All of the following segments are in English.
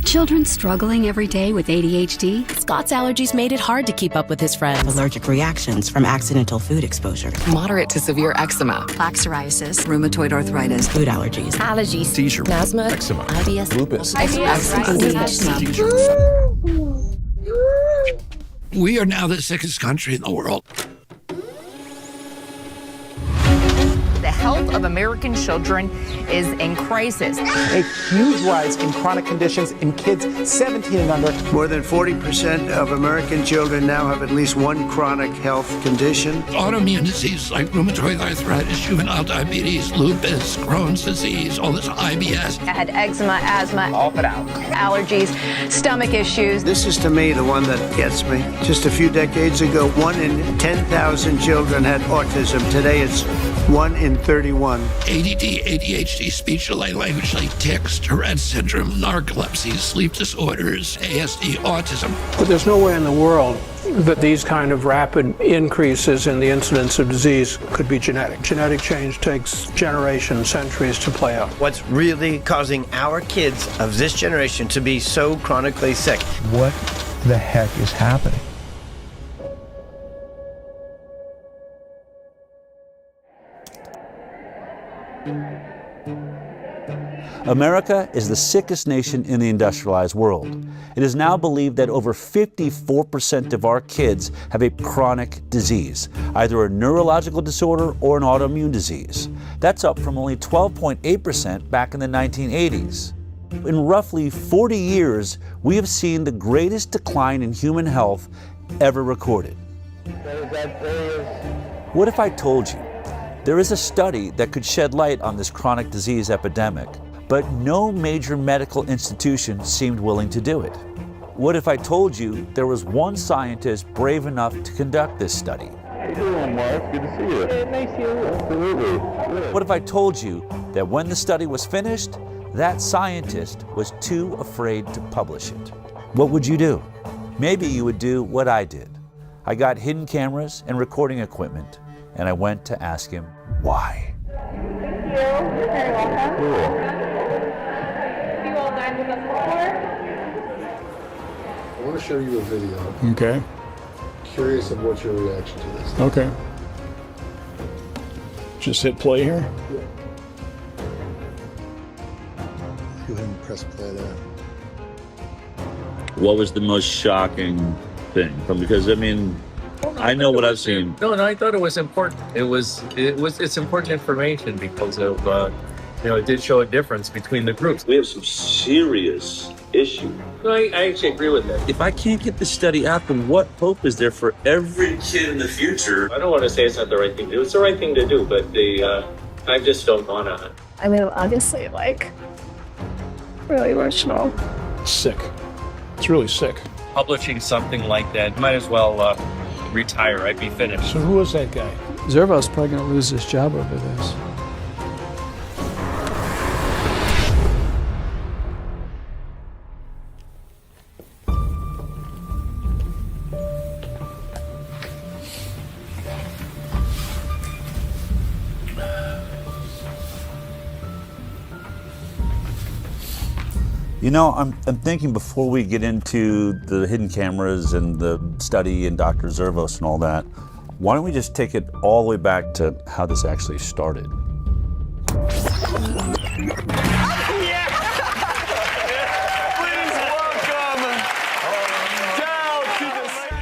Children struggling every day with ADHD? Scott's allergies made it hard to keep up with his friends. Allergic reactions from accidental food exposure. Moderate to severe eczema. Plaque psoriasis, rheumatoid arthritis, Food allergies. Allergies. Seizure. Asthma. Eczema. IBS. Lupus. ADHD. We are now the sickest country in the world. The health of American children is in crisis. A huge rise in chronic conditions in kids 17 and under. More than 40% of American children now have at least one chronic health condition. Autoimmune diseases like rheumatoid arthritis, juvenile diabetes, lupus, Crohn's disease, all this IBS. I had eczema, asthma, all put out. Allergies, stomach issues. This is to me the one that gets me. Just a few decades ago, 1 in 10,000 children had autism. Today it's 1 in 31. ADD, ADHD, speech delay, language delay, tics, Tourette syndrome, narcolepsy, sleep disorders, ASD, autism. But there's nowhere in the world that these kind of rapid increases in the incidence of disease could be genetic. Genetic change takes generations, centuries to play out. What's really causing our kids of this generation to be so chronically sick? What the heck is happening? America is the sickest nation in the industrialized world. It is now believed that over 54% of our kids have a chronic disease, either a neurological disorder or an autoimmune disease. That's up from only 12.8% back in the 1980s. In roughly 40 years, we have seen the greatest decline in human health ever recorded. What if I told you there is a study that could shed light on this chronic disease epidemic, but no major medical institution seemed willing to do it? What if I told you there was one scientist brave enough to conduct this study? How you doing, Mark? Good to see you. Yeah, nice to see you. Absolutely. Good. What if I told you that when the study was finished, that scientist was too afraid to publish it? What would you do? Maybe you would do what I did. I got hidden cameras and recording equipment, and I went to ask him why. Thank you. You're very welcome. Cool. Have you all dined with us before? I want to show you a video. Okay. Curious of what's your reaction to this. Okay. Just hit play here. Yeah. Go ahead and press play there. What was the most shocking thing? Because, I mean, I know what I've seen. No, I thought it was important. It's important information because of, it did show a difference between the groups. We have some serious issues. No, I actually agree with that. If I can't get this study out, then what hope is there for every kid in the future? I don't want to say it's not the right thing to do. It's the right thing to do, but I just don't want to. I mean, obviously, really emotional. Sick. It's really sick. Publishing something like that, might as well retire. I'd be finished. So who was that guy? Zervo's probably going to lose his job over this. You know, I'm thinking before we get into the hidden cameras and the study and Dr. Zervos and all that, why don't we just take it all the way back to how this actually started?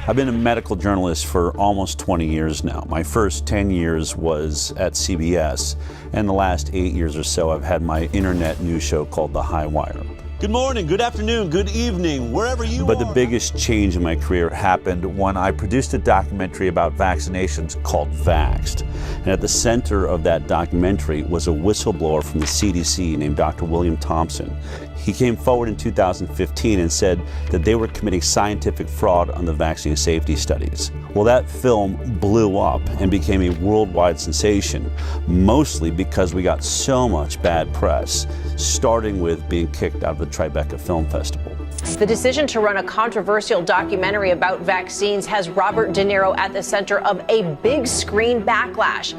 I've been a medical journalist for almost 20 years now. My first 10 years was at CBS, and the last 8 years or so I've had my internet news show called The High Wire. Good morning, good afternoon, good evening, wherever you are. But the biggest change in my career happened when I produced a documentary about vaccinations called Vaxxed. And at the center of that documentary was a whistleblower from the CDC named Dr. William Thompson. He came forward in 2015 and said that they were committing scientific fraud on the vaccine safety studies. Well, that film blew up and became a worldwide sensation, mostly because we got so much bad press, starting with being kicked out of the Tribeca Film Festival. The decision to run a controversial documentary about vaccines has Robert De Niro at the center of a big screen backlash.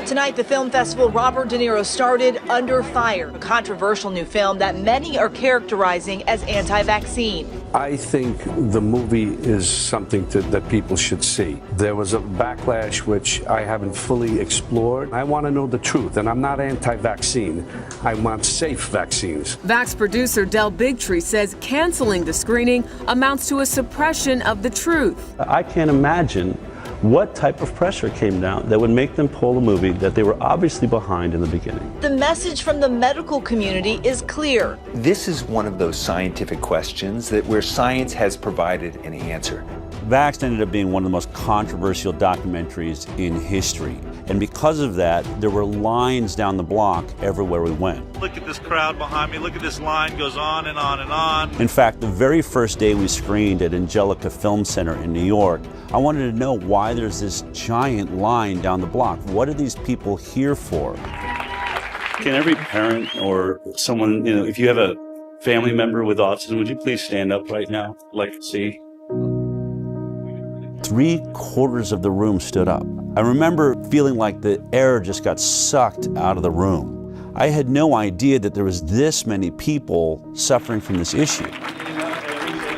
Tonight, the film festival Robert De Niro started Under Fire, a controversial new film that many are characterizing as anti-vaccine. I think the movie is something that people should see. There was a backlash which I haven't fully explored. I want to know the truth, and I'm not anti-vaccine. I want safe vaccines. Vax producer Del Bigtree says canceling the screening amounts to a suppression of the truth. I can't imagine what type of pressure came down that would make them pull a movie that they were obviously behind in the beginning. The message from the medical community is clear. This is one of those scientific questions that where science has provided an answer. Vaxxed ended up being one of the most controversial documentaries in history. And because of that, there were lines down the block everywhere we went. Look at this crowd behind me. Look at this line goes on and on and on. In fact, the very first day we screened at Angelica Film Center in New York, I wanted to know why there's this giant line down the block. What are these people here for? Can every parent or someone, if you have a family member with autism, would you please stand up right now? I'd like to see. 3/4 of the room stood up. I remember feeling like the air just got sucked out of the room. I had no idea that there was this many people suffering from this issue.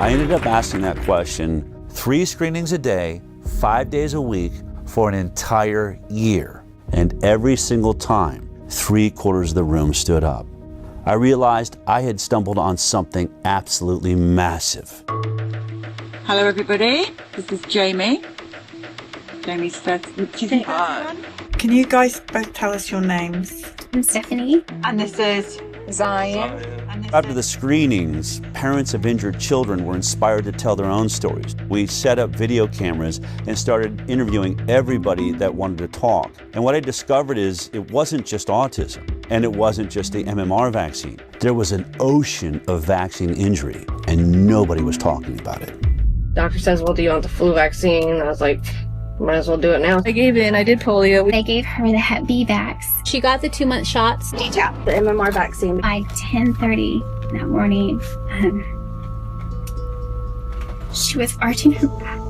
I ended up asking that question 3 screenings a day, 5 days a week for an entire year. And every single time, 3/4 of the room stood up. I realized I had stumbled on something absolutely massive. Hello everybody, this is Jamie. Jamie's first. Can you guys both tell us your names? I'm Stephanie. And this is Zion. After the screenings, parents of injured children were inspired to tell their own stories. We set up video cameras and started interviewing everybody that wanted to talk. And what I discovered is it wasn't just autism, and it wasn't just the MMR vaccine. There was an ocean of vaccine injury, and nobody was talking about it. Doctor says, well, do you want the flu vaccine? I was like, might as well do it now. I gave in. I did polio. They gave her the Hep B vax. She got the 2-month shots. Detail. The MMR vaccine. By 10:30 that morning, she was arching her back,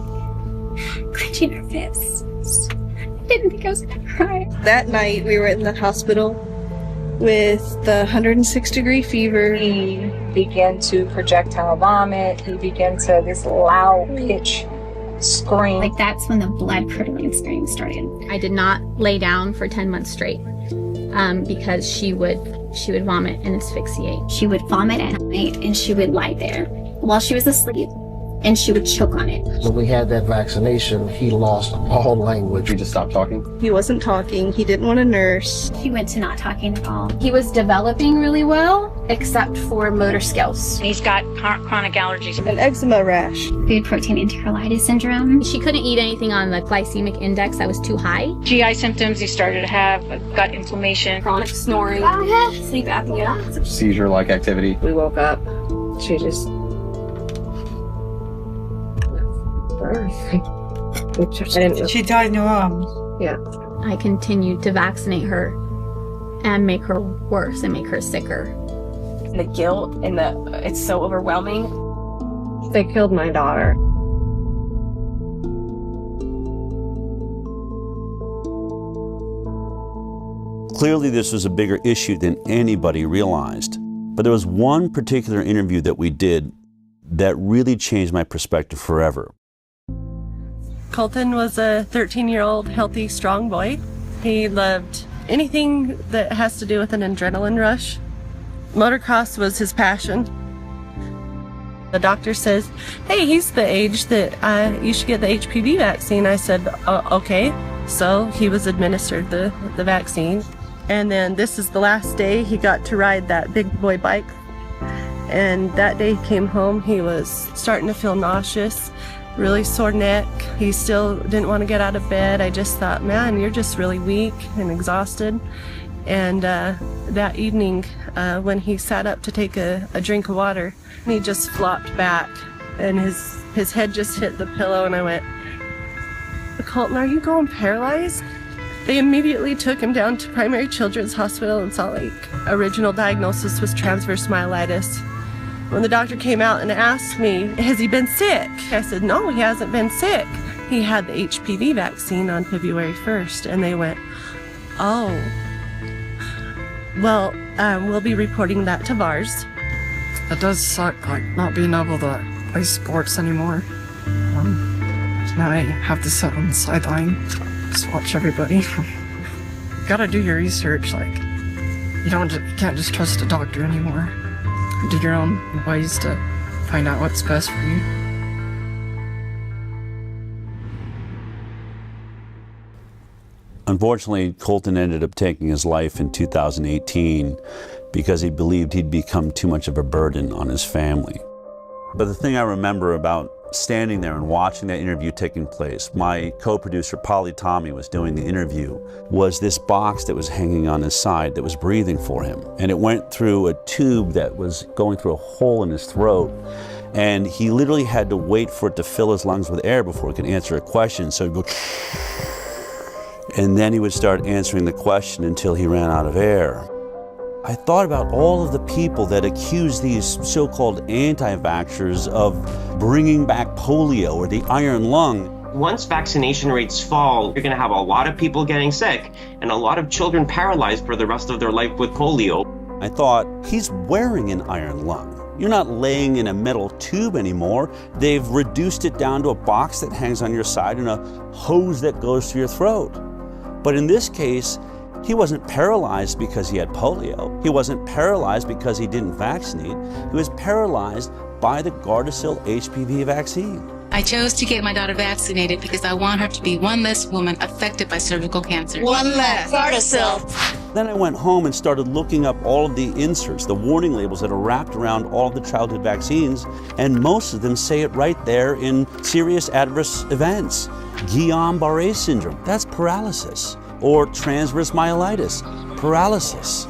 clenching her fists. I didn't think I was going to cry. That night, we were in the hospital with the 106-degree fever. He began to projectile vomit. He began to this loud pitch scream. Like that's when the blood curdling scream started. I did not lay down for 10 months straight because she would vomit and asphyxiate. She would vomit at night and she would lie there while she was asleep and she would choke on it. When we had that vaccination, he lost all language. He just stopped talking? He wasn't talking. He didn't want to nurse. He went to not talking at all. He was developing really well, except for motor skills. He's got chronic allergies. An eczema rash. Food protein enterolitis syndrome. She couldn't eat anything on the glycemic index that was too high. GI symptoms, he started to have gut inflammation. Chronic snoring. Sleep apnea. Seizure-like activity. We woke up. She just... She died in your arms? Yeah. I continued to vaccinate her and make her worse and make her sicker. The guilt and it's so overwhelming. They killed my daughter. Clearly, this was a bigger issue than anybody realized. But there was one particular interview that we did that really changed my perspective forever. Colton was a 13-year-old healthy, strong boy. He loved anything that has to do with an adrenaline rush. Motocross was his passion. The doctor says, hey, he's the age that you should get the HPV vaccine. I said, okay. So he was administered the vaccine. And then this is the last day he got to ride that big boy bike. And that day he came home, he was starting to feel nauseous, really sore neck. He still didn't want to get out of bed. I just thought, man, you're just really weak and exhausted. And that evening, when he sat up to take a drink of water, he just flopped back and his head just hit the pillow, and I went, Colton, are you going paralyzed? They immediately took him down to Primary Children's Hospital in Salt Lake. Original diagnosis was transverse myelitis. When the doctor came out and asked me, has he been sick? I said, no, he hasn't been sick. He had the HPV vaccine on February 1st, and they went, oh, well, we'll be reporting that to VARS. It does suck, like, not being able to play sports anymore. Now I have to sit on the sideline, just watch everybody. You gotta do your research, like, you can't just trust a doctor anymore. Do your own ways to find out what's best for you. Unfortunately, Colton ended up taking his life in 2018 because he believed he'd become too much of a burden on his family. But the thing I remember about standing there and watching that interview taking place, my co-producer Polly Tommy was doing the interview, was this box that was hanging on his side that was breathing for him. And it went through a tube that was going through a hole in his throat. And he literally had to wait for it to fill his lungs with air before he could answer a question. So he'd go, and then he would start answering the question until he ran out of air. I thought about all of the people that accuse these so-called anti-vaxxers of bringing back polio or the iron lung. Once vaccination rates fall, you're going to have a lot of people getting sick and a lot of children paralyzed for the rest of their life with polio. I thought, he's wearing an iron lung. You're not laying in a metal tube anymore. They've reduced it down to a box that hangs on your side and a hose that goes through your throat. But in this case, he wasn't paralyzed because he had polio. He wasn't paralyzed because he didn't vaccinate. He was paralyzed by the Gardasil HPV vaccine. I chose to get my daughter vaccinated because I want her to be one less woman affected by cervical cancer. One less. Gardasil. Then I went home and started looking up all of the inserts, the warning labels that are wrapped around all of the childhood vaccines, and most of them say it right there in serious adverse events. Guillain-Barré syndrome, that's paralysis. Or transverse myelitis, paralysis.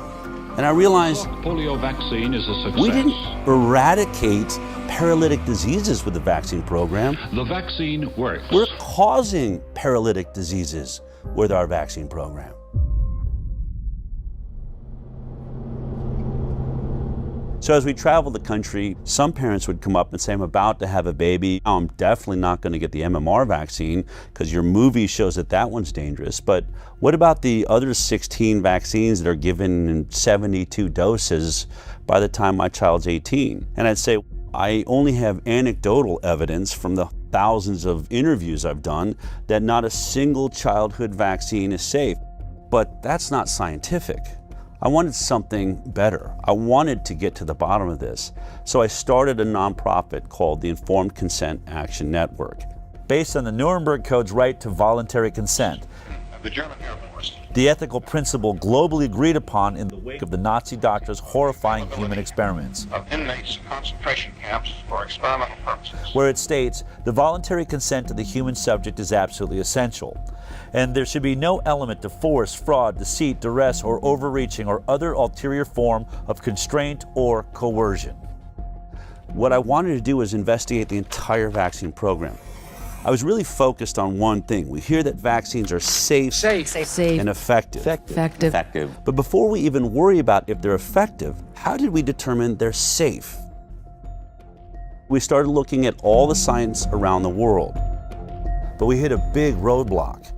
And I realized polio vaccine is a success. We didn't eradicate paralytic diseases with the vaccine program. The vaccine works. We're causing paralytic diseases with our vaccine program. So as we traveled the country, some parents would come up and say, I'm about to have a baby. I'm definitely not going to get the MMR vaccine because your movie shows that that one's dangerous. But what about the other 16 vaccines that are given in 72 doses by the time my child's 18? And I'd say, I only have anecdotal evidence from the thousands of interviews I've done that not a single childhood vaccine is safe. But that's not scientific. I wanted something better. I wanted to get to the bottom of this. So I started a nonprofit called the Informed Consent Action Network. Based on the Nuremberg Code's right to voluntary consent, the German Air Force, the ethical principle globally agreed upon in the wake of the Nazi doctors' horrifying human experiments, of inmates in concentration camps for experimental purposes, where it states the voluntary consent of the human subject is absolutely essential, and there should be no element of force, fraud, deceit, duress, or overreaching or other ulterior form of constraint or coercion. What I wanted to do was investigate the entire vaccine program. I was really focused on one thing. We hear that vaccines are safe and effective. But before we even worry about if they're effective, how did we determine they're safe? We started looking at all the science around the world, but we hit a big roadblock.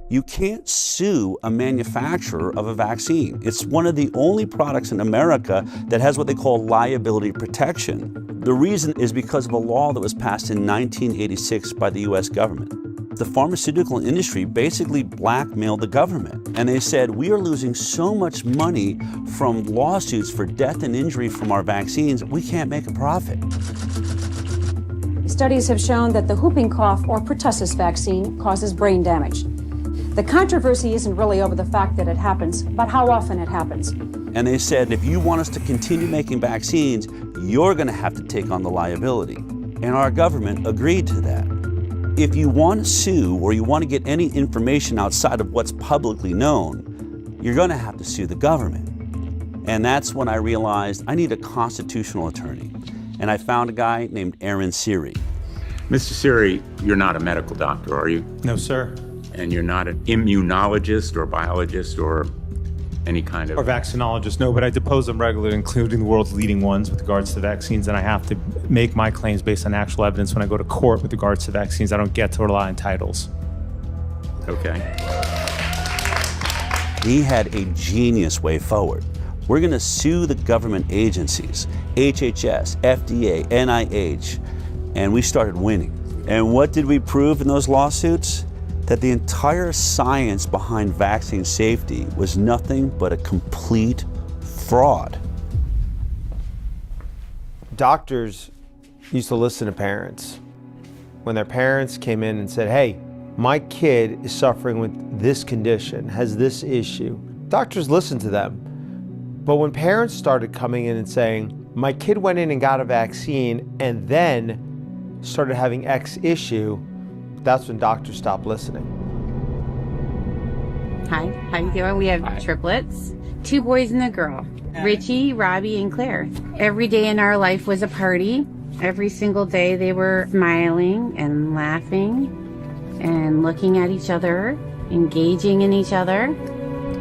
You can't sue a manufacturer of a vaccine. It's one of the only products in America that has what they call liability protection. The reason is because of a law that was passed in 1986 by the US government. The pharmaceutical industry basically blackmailed the government, and they said, we are losing so much money from lawsuits for death and injury from our vaccines, we can't make a profit. Studies have shown that the whooping cough or pertussis vaccine causes brain damage. The controversy isn't really over the fact that it happens, but how often it happens. And they said, if you want us to continue making vaccines, you're going to have to take on the liability. And our government agreed to that. If you want to sue or you want to get any information outside of what's publicly known, you're going to have to sue the government. And that's when I realized I need a constitutional attorney. And I found a guy named Aaron Siri. Mr. Siri, you're not a medical doctor, are you? No, sir. And you're not an immunologist or biologist or any kind of... Or vaccinologists, no, but I depose them regularly, including the world's leading ones with regards to vaccines, and I have to make my claims based on actual evidence when I go to court with regards to vaccines. I don't get to rely on titles. Okay. He had a genius way forward. We're going to sue the government agencies, HHS, FDA, NIH, and we started winning. And what did we prove in those lawsuits? That the entire science behind vaccine safety was nothing but a complete fraud. Doctors used to listen to parents. When their parents came in and said, hey, my kid is suffering with this condition, has this issue, doctors listened to them. But when parents started coming in and saying, my kid went in and got a vaccine and then started having X issue, that's when doctors stopped listening. Hi, how you doing? We have triplets, 2 boys and a girl, Richie, Robbie, and Claire. Every day in our life was a party. Every single day they were smiling and laughing and looking at each other, engaging in each other.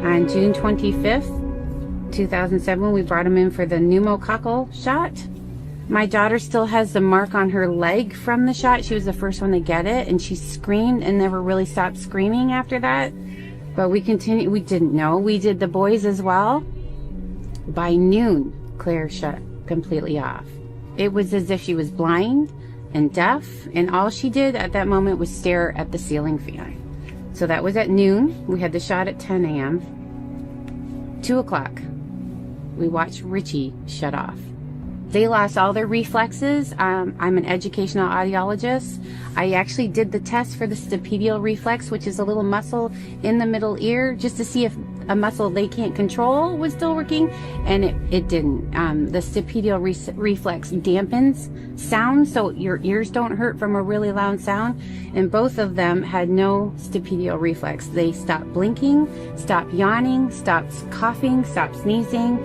On June 25th, 2007, we brought them in for the pneumococcal shot. My daughter still has the mark on her leg from the shot. She was the first one to get it, and she screamed and never really stopped screaming after that. But we continued. We didn't know. We did the boys as well. By noon, Claire shut completely off. It was as if she was blind and deaf, and all she did at that moment was stare at the ceiling fan. So that was at noon. We had the shot at 10 a.m. 2 o'clock, we watched Richie shut off. They lost all their reflexes. I'm an educational audiologist. I actually did the test for the stapedial reflex, which is a little muscle in the middle ear, just to see if a muscle they can't control was still working, and it didn't. The stapedial reflex dampens sound, so your ears don't hurt from a really loud sound, and both of them had no stapedial reflex. They stopped blinking, stopped yawning, stopped coughing, stopped sneezing.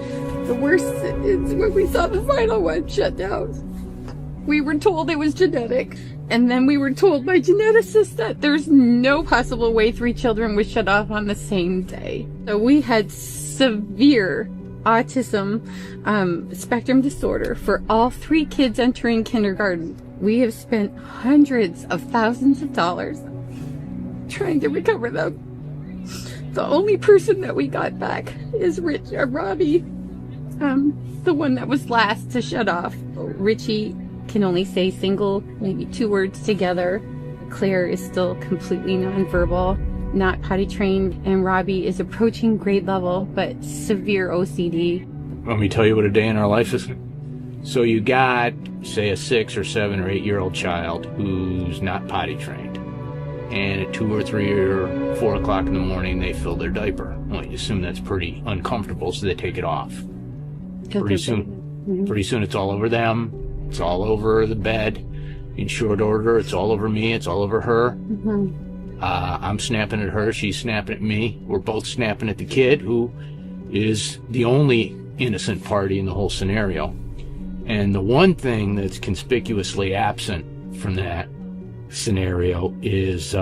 The worst is when we saw the final one shut down. We were told it was genetic, and then we were told by geneticists that there's no possible way 3 children would shut off on the same day. So we had severe autism spectrum disorder for all 3 kids entering kindergarten. We have spent hundreds of thousands of dollars trying to recover them. The only person that we got back is Robbie, the one that was last to shut off. Richie can only say single, maybe 2 words together. Claire is still completely nonverbal, not potty trained, and Robbie is approaching grade level, but severe OCD. Let me tell you what a day in our life is. So you got, say, a 6 or 7 or 8 year old child who's not potty trained, and at 2 or 3 or 4 o'clock in the morning they fill their diaper. Well, you assume that's pretty uncomfortable, so they take it off. Pretty soon it's all over them. It's all over the bed. In short order, it's all over me. It's all over her. I'm snapping at her. She's snapping at me. We're both snapping at the kid, who is the only innocent party in the whole scenario. And the one thing that's conspicuously absent from that scenario is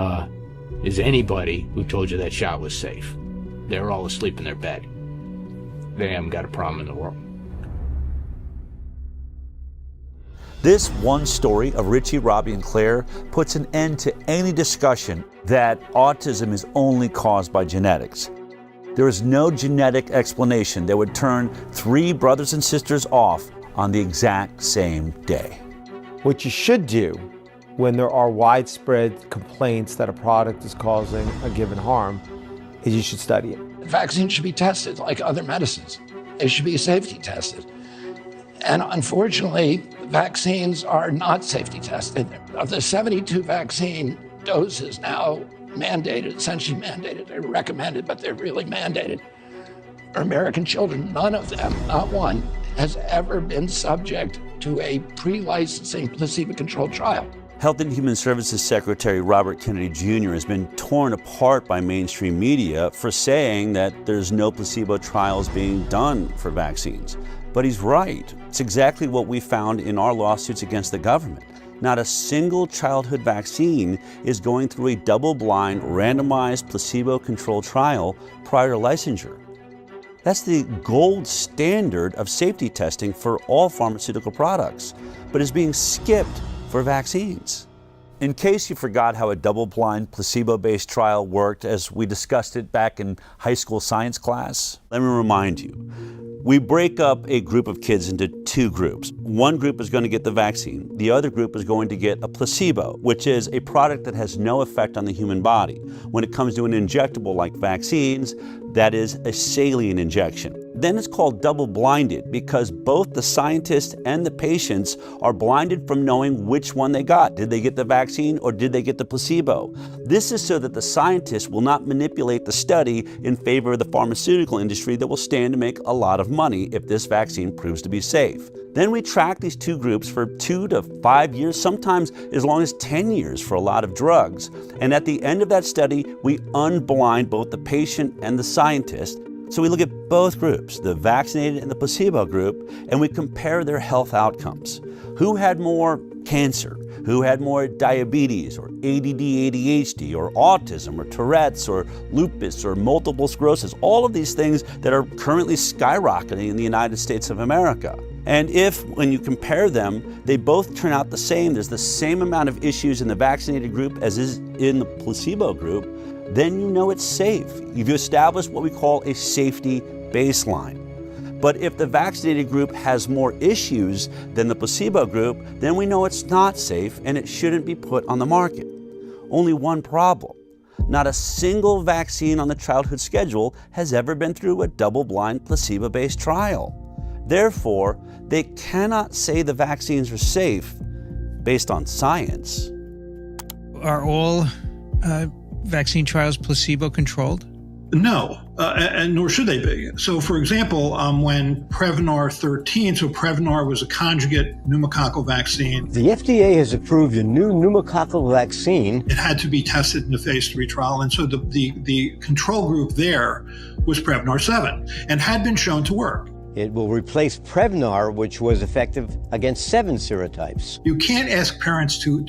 anybody who told you that shot was safe. They're all asleep in their bed. They haven't got a problem in the world. This one story of Richie, Robbie, and Claire puts an end to any discussion that autism is only caused by genetics. There is no genetic explanation that would turn 3 brothers and sisters off on the exact same day. What you should do when there are widespread complaints that a product is causing a given harm is you should study it. Vaccines should be tested like other medicines. They should be safety tested. And unfortunately, vaccines are not safety tested. Of the 72 vaccine doses now mandated, essentially mandated, they're recommended, but they're really mandated, for American children, none of them, not one, has ever been subject to a pre-licensing placebo-controlled trial. Health and Human Services Secretary Robert Kennedy Jr. has been torn apart by mainstream media for saying that there's no placebo trials being done for vaccines. But he's right. It's exactly what we found in our lawsuits against the government. Not a single childhood vaccine is going through a double-blind, randomized, placebo-controlled trial prior to licensure. That's the gold standard of safety testing for all pharmaceutical products, but is being skipped for vaccines. In case you forgot how a double-blind, placebo-based trial worked as we discussed it back in high school science class, let me remind you. We break up a group of kids into two groups. One group is going to get the vaccine. The other group is going to get a placebo, which is a product that has no effect on the human body. When it comes to an injectable like vaccines, that is a saline injection. Then it's called double-blinded because both the scientists and the patients are blinded from knowing which one they got. Did they get the vaccine or did they get the placebo? This is so that the scientists will not manipulate the study in favor of the pharmaceutical industry that will stand to make a lot of money if this vaccine proves to be safe. Then we track these two groups for 2 to 5 years, sometimes as long as 10 years for a lot of drugs. And at the end of that study, we unblind both the patient and the scientist. So we look at both groups, the vaccinated and the placebo group, and we compare their health outcomes. Who had more cancer? Who had more diabetes or ADD, ADHD or autism or Tourette's or lupus or multiple sclerosis? All of these things that are currently skyrocketing in the United States of America. And if, when you compare them, they both turn out the same, there's the same amount of issues in the vaccinated group as is in the placebo group, then you know it's safe. You've established what we call a safety baseline. But if the vaccinated group has more issues than the placebo group, then we know it's not safe and it shouldn't be put on the market. Only one problem. Not a single vaccine on the childhood schedule has ever been through a double-blind, placebo-based trial. Therefore, they cannot say the vaccines are safe based on science. Are all vaccine trials placebo-controlled? No, and nor should they be. So, for example, when Prevnar 13, so Prevnar was a conjugate pneumococcal vaccine. The FDA has approved a new pneumococcal vaccine. It had to be tested in the phase 3 trial, and so the control group there was Prevnar 7 and had been shown to work. It will replace Prevnar, which was effective against 7 serotypes. You can't ask parents to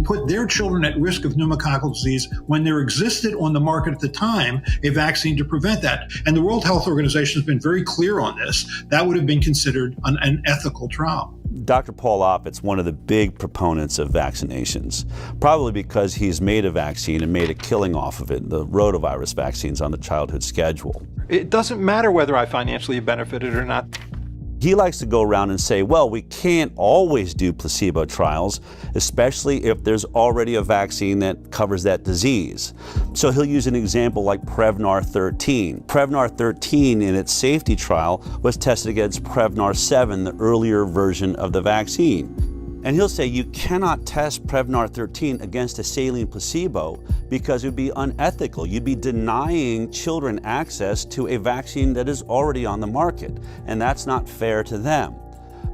put their children at risk of pneumococcal disease when there existed on the market at the time a vaccine to prevent that. And the World Health Organization has been very clear on this. That would have been considered an ethical trial. Dr. Paul Offit's one of the big proponents of vaccinations, probably because he's made a vaccine and made a killing off of it, the rotavirus vaccines on the childhood schedule. It doesn't matter whether I financially benefited or not. He likes to go around and say, well, we can't always do placebo trials, especially if there's already a vaccine that covers that disease. So he'll use an example like Prevnar 13. Prevnar 13 in its safety trial was tested against Prevnar 7, the earlier version of the vaccine. And he'll say you cannot test Prevnar 13 against a saline placebo because it would be unethical. You'd be denying children access to a vaccine that is already on the market, and that's not fair to them.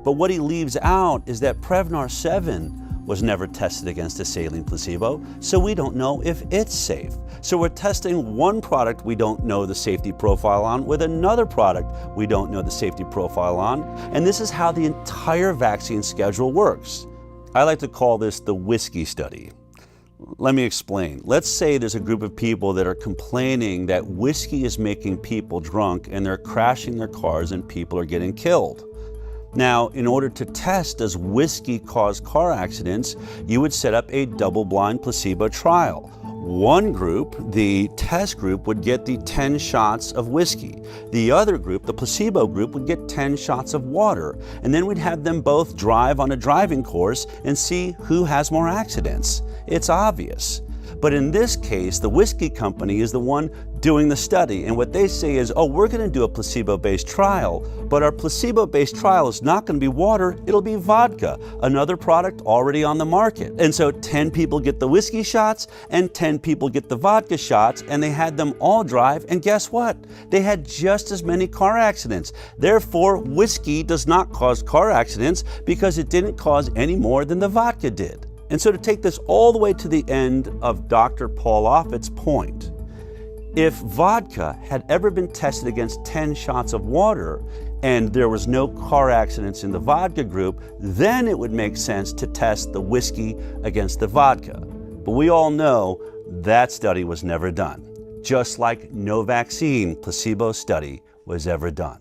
But what he leaves out is that Prevnar 7 was never tested against a saline placebo, so we don't know if it's safe. So we're testing one product we don't know the safety profile on with another product we don't know the safety profile on, and this is how the entire vaccine schedule works. I like to call this the whiskey study. Let me explain. Let's say there's a group of people that are complaining that whiskey is making people drunk and they're crashing their cars and people are getting killed. Now, in order to test does whiskey cause car accidents, you would set up a double-blind placebo trial. One group, the test group, would get the 10 shots of whiskey. The other group, the placebo group, would get 10 shots of water. And then we'd have them both drive on a driving course and see who has more accidents. It's obvious. But in this case, the whiskey company is the one doing the study. And what they say is, oh, we're going to do a placebo-based trial, but our placebo-based trial is not going to be water, it'll be vodka, another product already on the market. And so 10 people get the whiskey shots and 10 people get the vodka shots, and they had them all drive, and guess what? They had just as many car accidents. Therefore, whiskey does not cause car accidents because it didn't cause any more than the vodka did. And so to take this all the way to the end of Dr. Paul Offit's point, if vodka had ever been tested against 10 shots of water and there was no car accidents in the vodka group, then it would make sense to test the whiskey against the vodka. But we all know that study was never done, just like no vaccine placebo study was ever done.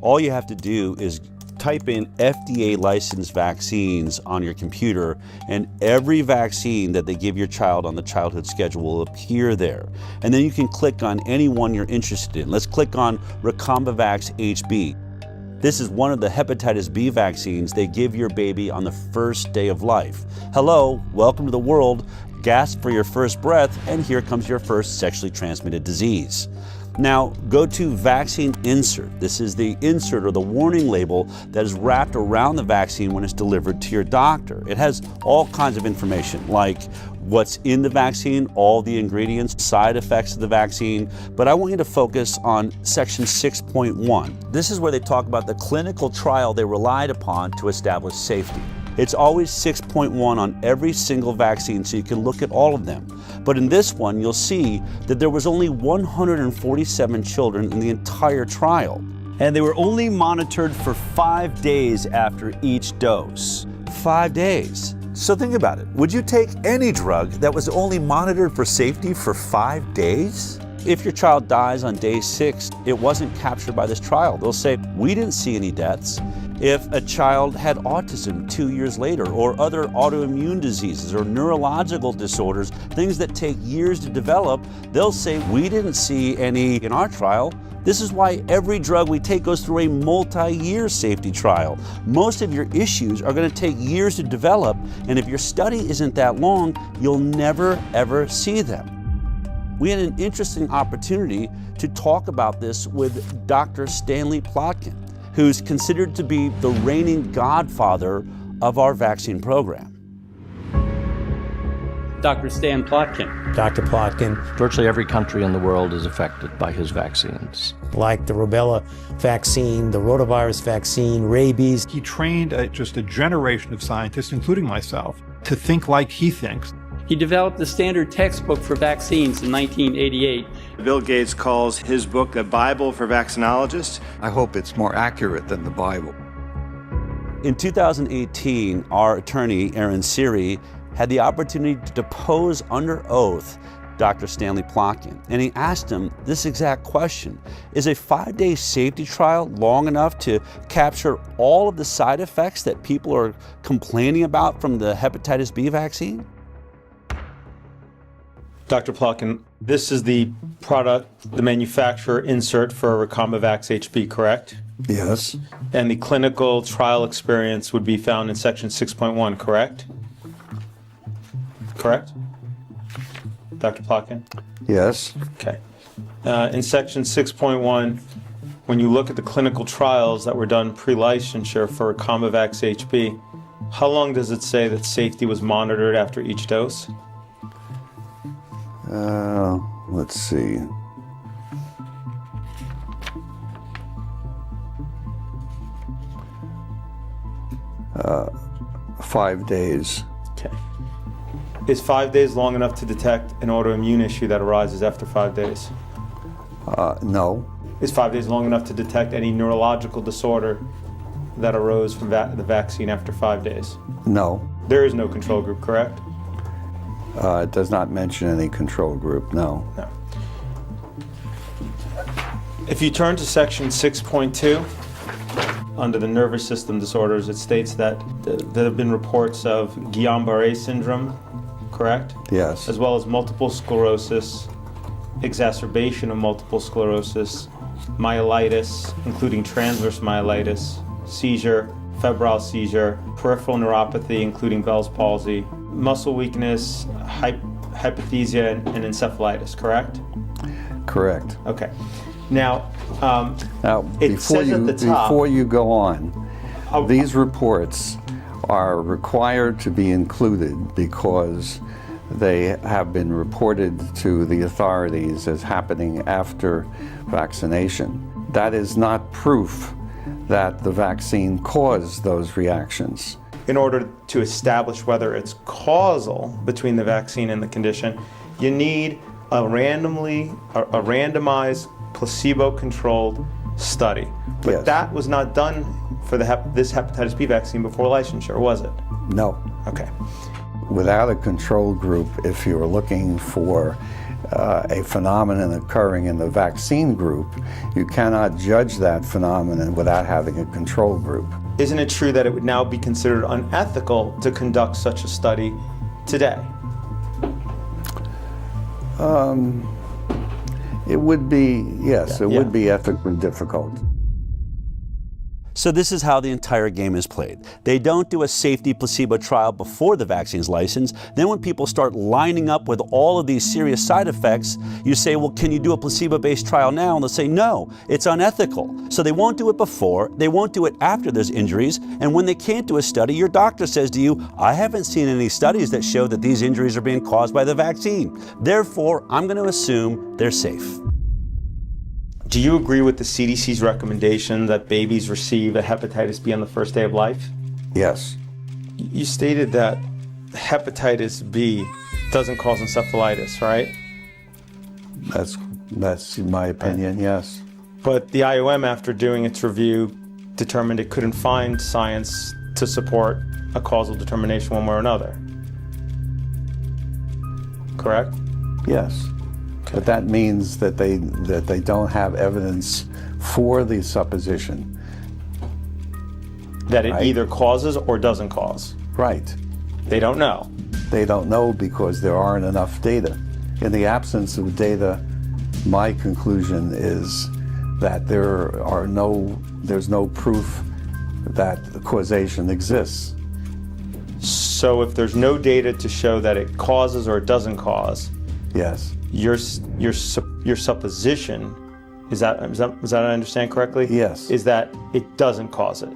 All you have to do is type in FDA licensed vaccines on your computer, and every vaccine that they give your child on the childhood schedule will appear there. And then you can click on any one you're interested in. Let's click on Recombavax HB. This is one of the hepatitis B vaccines they give your baby on the first day of life. Hello, welcome to the world. Gasp for your first breath, and here comes your first sexually transmitted disease. Now, go to Vaccine Insert. This is the insert or the warning label that is wrapped around the vaccine when it's delivered to your doctor. It has all kinds of information, like what's in the vaccine, all the ingredients, side effects of the vaccine, but I want you to focus on section 6.1. This is where they talk about the clinical trial they relied upon to establish safety. It's always 6.1 on every single vaccine, so you can look at all of them. But in this one, you'll see that there was only 147 children in the entire trial. And they were only monitored for 5 days after each dose. 5 days. So think about it. Would you take any drug that was only monitored for safety for 5 days? If your child dies on day 6, it wasn't captured by this trial. They'll say, we didn't see any deaths. If a child had autism 2 years later, or other autoimmune diseases or neurological disorders, things that take years to develop, they'll say, we didn't see any in our trial. This is why every drug we take goes through a multi-year safety trial. Most of your issues are going to take years to develop, and if your study isn't that long, you'll never ever see them. We had an interesting opportunity to talk about this with Dr. Stanley Plotkin, who's considered to be the reigning godfather of our vaccine program. Dr. Stan Plotkin. Dr. Plotkin. Virtually every country in the world is affected by his vaccines. Like the rubella vaccine, the rotavirus vaccine, rabies. He trained just a generation of scientists, including myself, to think like he thinks. He developed the standard textbook for vaccines in 1988. Bill Gates calls his book the Bible for vaccinologists. I hope it's more accurate than the Bible. In 2018, our attorney, Aaron Siri, had the opportunity to depose under oath Dr. Stanley Plotkin, and he asked him this exact question: is a 5-day safety trial long enough to capture all of the side effects that people are complaining about from the hepatitis B vaccine? Dr. Plotkin, this is the product, the manufacturer insert for Recombavax HB, correct? Yes. And the clinical trial experience would be found in section 6.1, correct? Correct? Dr. Plotkin? Yes. Okay. In section 6.1, when you look at the clinical trials that were done pre-licensure for Recombavax HB, how long does it say that safety was monitored after each dose? Let's see. Uh, 5 days. Okay. Is 5 days long enough to detect an autoimmune issue that arises after 5 days? No. Is 5 days long enough to detect any neurological disorder that arose from the vaccine after 5 days? No. There is no control group, correct? It does not mention any control group, no. No. If you turn to section 6.2, under the nervous system disorders, it states that there have been reports of Guillain-Barré syndrome, correct? Yes. As well as multiple sclerosis, exacerbation of multiple sclerosis, myelitis, including transverse myelitis, seizure, febrile seizure, peripheral neuropathy, including Bell's palsy, muscle weakness, hypothesia, and encephalitis, correct? Correct. Okay. Now, it says at the top, before you go on, these reports are required to be included because they have been reported to the authorities as happening after vaccination. That is not proof that the vaccine caused those reactions. In order to establish whether it's causal between the vaccine and the condition, you need a randomized, placebo-controlled study. But yes. That was not done for this hepatitis B vaccine before licensure, was it? No. Okay. without a control group, if you're looking for a phenomenon occurring in the vaccine group, you cannot judge that phenomenon without having a control group. Isn't it true that it would now be considered unethical to conduct such a study today? It would be, yes, it would be ethically difficult. So this is how the entire game is played. They don't do a safety placebo trial before the vaccine's licensed. Then when people start lining up with all of these serious side effects, you say, well, can you do a placebo-based trial now? And they'll say, no, it's unethical. So they won't do it before, they won't do it after there's injuries, and when they can't do a study, your doctor says to you, I haven't seen any studies that show that these injuries are being caused by the vaccine. Therefore, I'm going to assume they're safe. Do you agree with the CDC's recommendation that babies receive a hepatitis B on the first day of life? Yes. You stated that hepatitis B doesn't cause encephalitis, right? That's my opinion, yes. But the IOM, after doing its review, determined it couldn't find science to support a causal determination one way or another. Correct? Yes. But that means that they don't have evidence for the supposition. That it either causes or doesn't cause. Right. They don't know. They don't know because there aren't enough data. In the absence of data, my conclusion is that there's no proof that the causation exists. So if there's no data to show that it causes or it doesn't cause, yes. Your supposition, is that I understand correctly? Yes. Is that it doesn't cause it?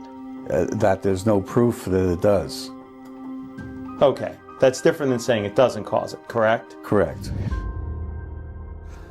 That there's no proof that it does. Okay, that's different than saying it doesn't cause it, correct? Correct.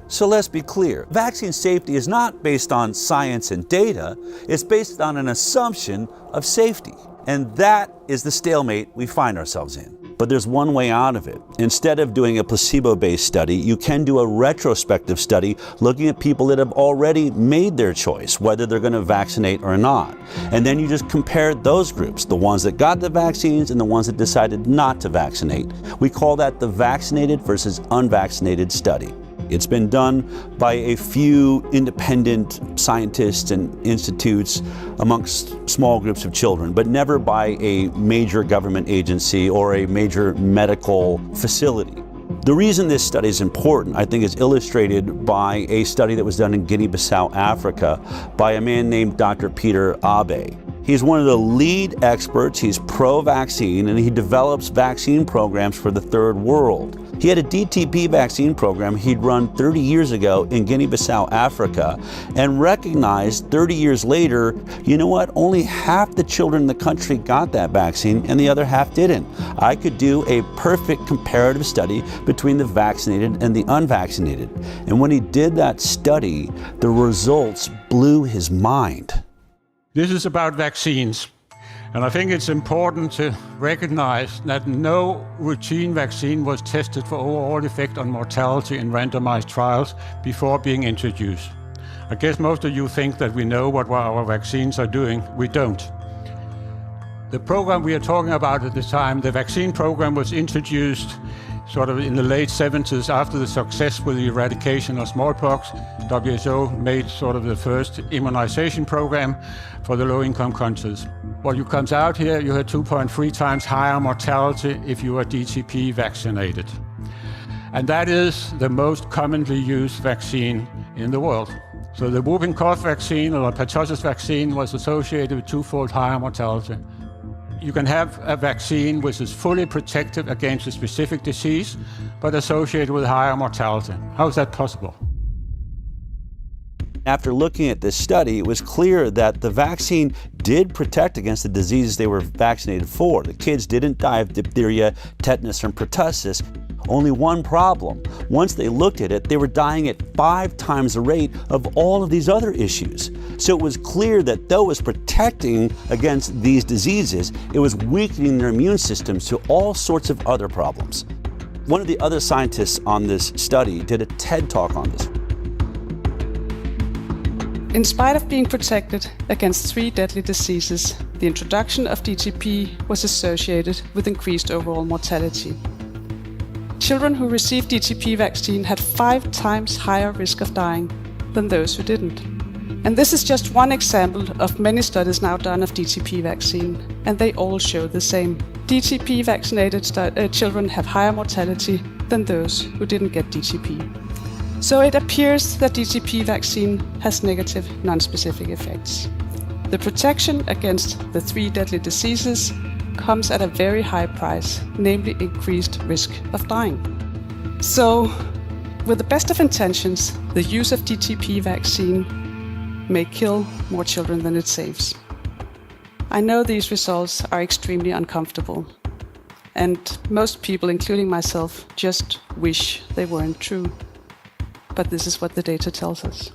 So let's be clear, vaccine safety is not based on science and data, it's based on an assumption of safety. And that is the stalemate we find ourselves in. But there's one way out of it. Instead of doing a placebo-based study, you can do a retrospective study looking at people that have already made their choice, whether they're going to vaccinate or not. And then you just compare those groups, the ones that got the vaccines and the ones that decided not to vaccinate. We call that the vaccinated versus unvaccinated study. It's been done by a few independent scientists and institutes amongst small groups of children, but never by a major government agency or a major medical facility. The reason this study is important, I think, is illustrated by a study that was done in Guinea-Bissau, Africa, by a man named Dr. Peter Abe. He's one of the lead experts, he's pro-vaccine, and he develops vaccine programs for the third world. He had a DTP vaccine program he'd run 30 years ago in Guinea-Bissau, Africa, and recognized 30 years later, you know what, only half the children in the country got that vaccine and the other half didn't. I could do a perfect comparative study between the vaccinated and the unvaccinated. And when he did that study, the results blew his mind. This is about vaccines. And I think it's important to recognize that no routine vaccine was tested for overall effect on mortality in randomized trials before being introduced. I guess most of you think that we know what our vaccines are doing. We don't. The program we are talking about at the time, the vaccine program, was introduced sort of in the late 70s after the success with the eradication of smallpox. WHO made sort of the first immunization program for the low-income countries. What comes out here, you had 2.3 times higher mortality if you are DTP vaccinated. And that is the most commonly used vaccine in the world. So the whooping cough vaccine or pertussis vaccine was associated with twofold higher mortality. You can have a vaccine which is fully protective against a specific disease, but associated with higher mortality. How is that possible? After looking at this study, it was clear that the vaccine did protect against the diseases they were vaccinated for. The kids didn't die of diphtheria, tetanus, and pertussis. Only one problem. Once they looked at it, they were dying at 5 times the rate of all of these other issues. So it was clear that though it was protecting against these diseases, it was weakening their immune systems to all sorts of other problems. One of the other scientists on this study did a TED Talk on this. In spite of being protected against 3 deadly diseases, the introduction of DTP was associated with increased overall mortality. Children who received DTP vaccine had 5 times higher risk of dying than those who didn't. And this is just one example of many studies now done of DTP vaccine, and they all show the same. DTP vaccinated children have higher mortality than those who didn't get DTP. So it appears that DTP vaccine has negative non-specific effects. The protection against the 3 deadly diseases comes at a very high price, namely increased risk of dying. So, with the best of intentions, the use of DTP vaccine may kill more children than it saves. I know these results are extremely uncomfortable, and most people, including myself, just wish they weren't true. But this is what the data tells us.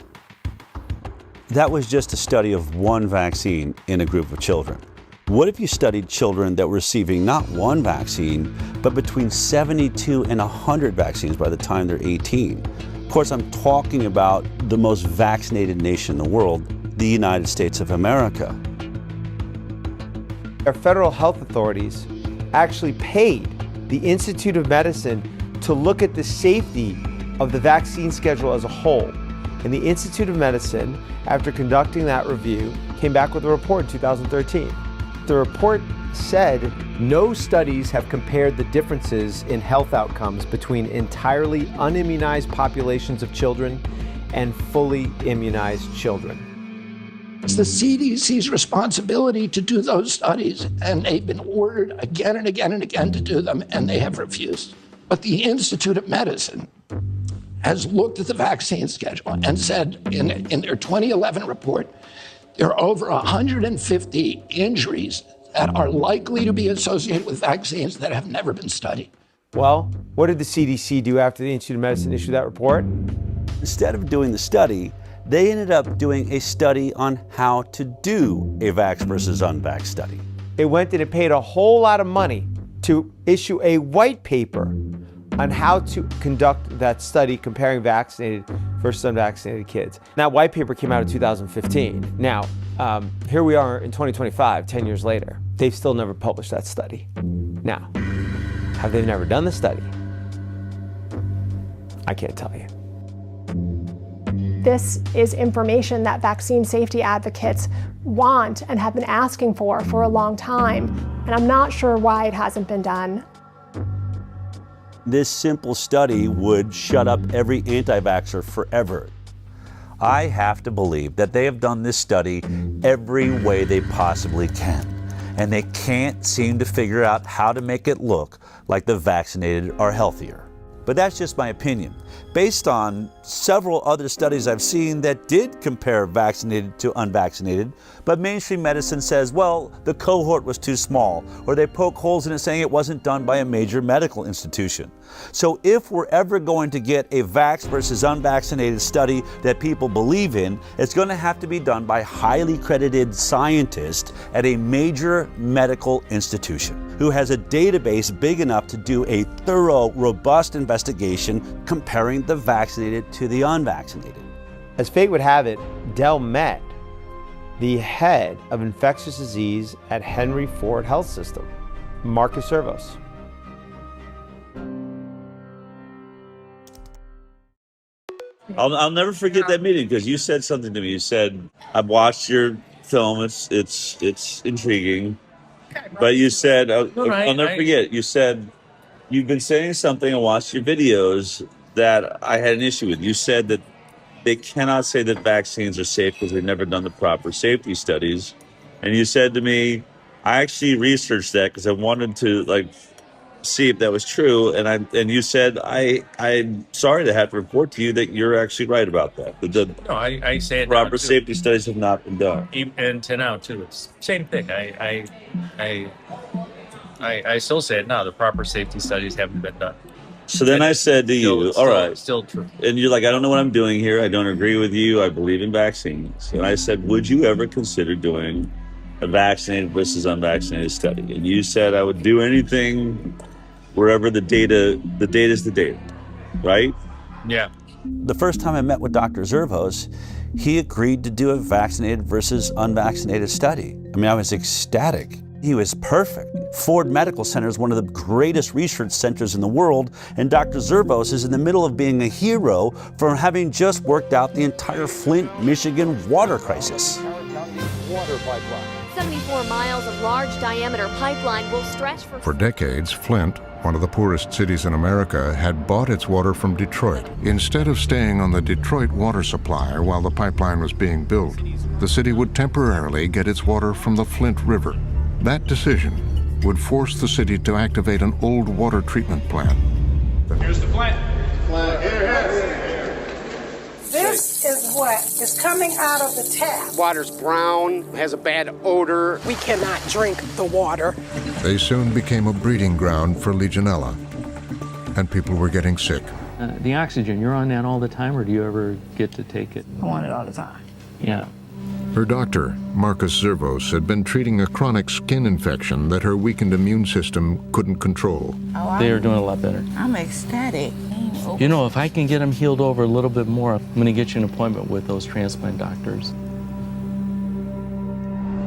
That was just a study of one vaccine in a group of children. What if you studied children that were receiving not one vaccine, but between 72 and 100 vaccines by the time they're 18? Of course, I'm talking about the most vaccinated nation in the world, the United States of America. Our federal health authorities actually paid the Institute of Medicine to look at the safety of the vaccine schedule as a whole. And the Institute of Medicine, after conducting that review, came back with a report in 2013. The report said no studies have compared the differences in health outcomes between entirely unimmunized populations of children and fully immunized children. It's the CDC's responsibility to do those studies, and they've been ordered again and again and again to do them, and they have refused. But the Institute of Medicine has looked at the vaccine schedule and said in their 2011 report, there are over 150 injuries that are likely to be associated with vaccines that have never been studied. Well, what did the CDC do after the Institute of Medicine issued that report? Instead of doing the study, they ended up doing a study on how to do a vax versus unvax study. It went and it paid a whole lot of money to issue a white paper on how to conduct that study comparing vaccinated versus unvaccinated kids. That white paper came out in 2015. Now, here we are in 2025, 10 years later. They've still never published that study. Now, have they never done the study? I can't tell you. This is information that vaccine safety advocates want and have been asking for a long time, and I'm not sure why it hasn't been done. This simple study would shut up every anti-vaxxer forever. I have to believe that they have done this study every way they possibly can, and they can't seem to figure out how to make it look like the vaccinated are healthier. But that's just my opinion, based on several other studies I've seen that did compare vaccinated to unvaccinated, but mainstream medicine says, well, the cohort was too small, or they poke holes in it saying it wasn't done by a major medical institution. So if we're ever going to get a vax versus unvaccinated study that people believe in, it's going to have to be done by highly credited scientists at a major medical institution who has a database big enough to do a thorough, robust investigation comparing the vaccinated to the unvaccinated. As fate would have it, Dell met the head of infectious disease at Henry Ford Health System, Marcus Servos. I'll never forget that meeting because you said something to me. You said, "I've watched your film. It's intriguing." But you said, I'll never forget. You said you've been saying something and watched your videos that I had an issue with. You said that they cannot say that vaccines are safe because they've never done the proper safety studies. And you said to me, I actually researched that because I wanted to see if that was true. And you said, I'm sorry to have to report to you that you're actually right about that. I say it proper safety studies have not been done. And to now too, it's same thing. I still say it now. The proper safety studies haven't been done. So then I said to you, all right. Still true. And you're like, I don't know what I'm doing here. I don't agree with you. I believe in vaccines. And I said, would you ever consider doing a vaccinated versus unvaccinated study? And you said I would do anything wherever the data is the data, right? Yeah. The first time I met with Dr. Zervos, he agreed to do a vaccinated versus unvaccinated study. I mean, I was ecstatic. He was perfect. Ford Medical Center is one of the greatest research centers in the world, and Dr. Zervos is in the middle of being a hero for having just worked out the entire Flint, Michigan water crisis. 74 miles of large-diameter pipeline will stretch For decades, Flint, one of the poorest cities in America, had bought its water from Detroit. Instead of staying on the Detroit water supply while the pipeline was being built, the city would temporarily get its water from the Flint River. That decision would force the city to activate an old water treatment plant. Here's the plant. This is what is coming out of the tap. Water's brown, has a bad odor. We cannot drink the water. They soon became a breeding ground for Legionella, and people were getting sick. The oxygen, you're on that all the time, or do you ever get to take it? I want it all the time. Yeah. Her doctor, Marcus Zervos, had been treating a chronic skin infection that her weakened immune system couldn't control. They are doing a lot better. I'm ecstatic. You know, if I can get them healed over a little bit more, I'm going to get you an appointment with those transplant doctors.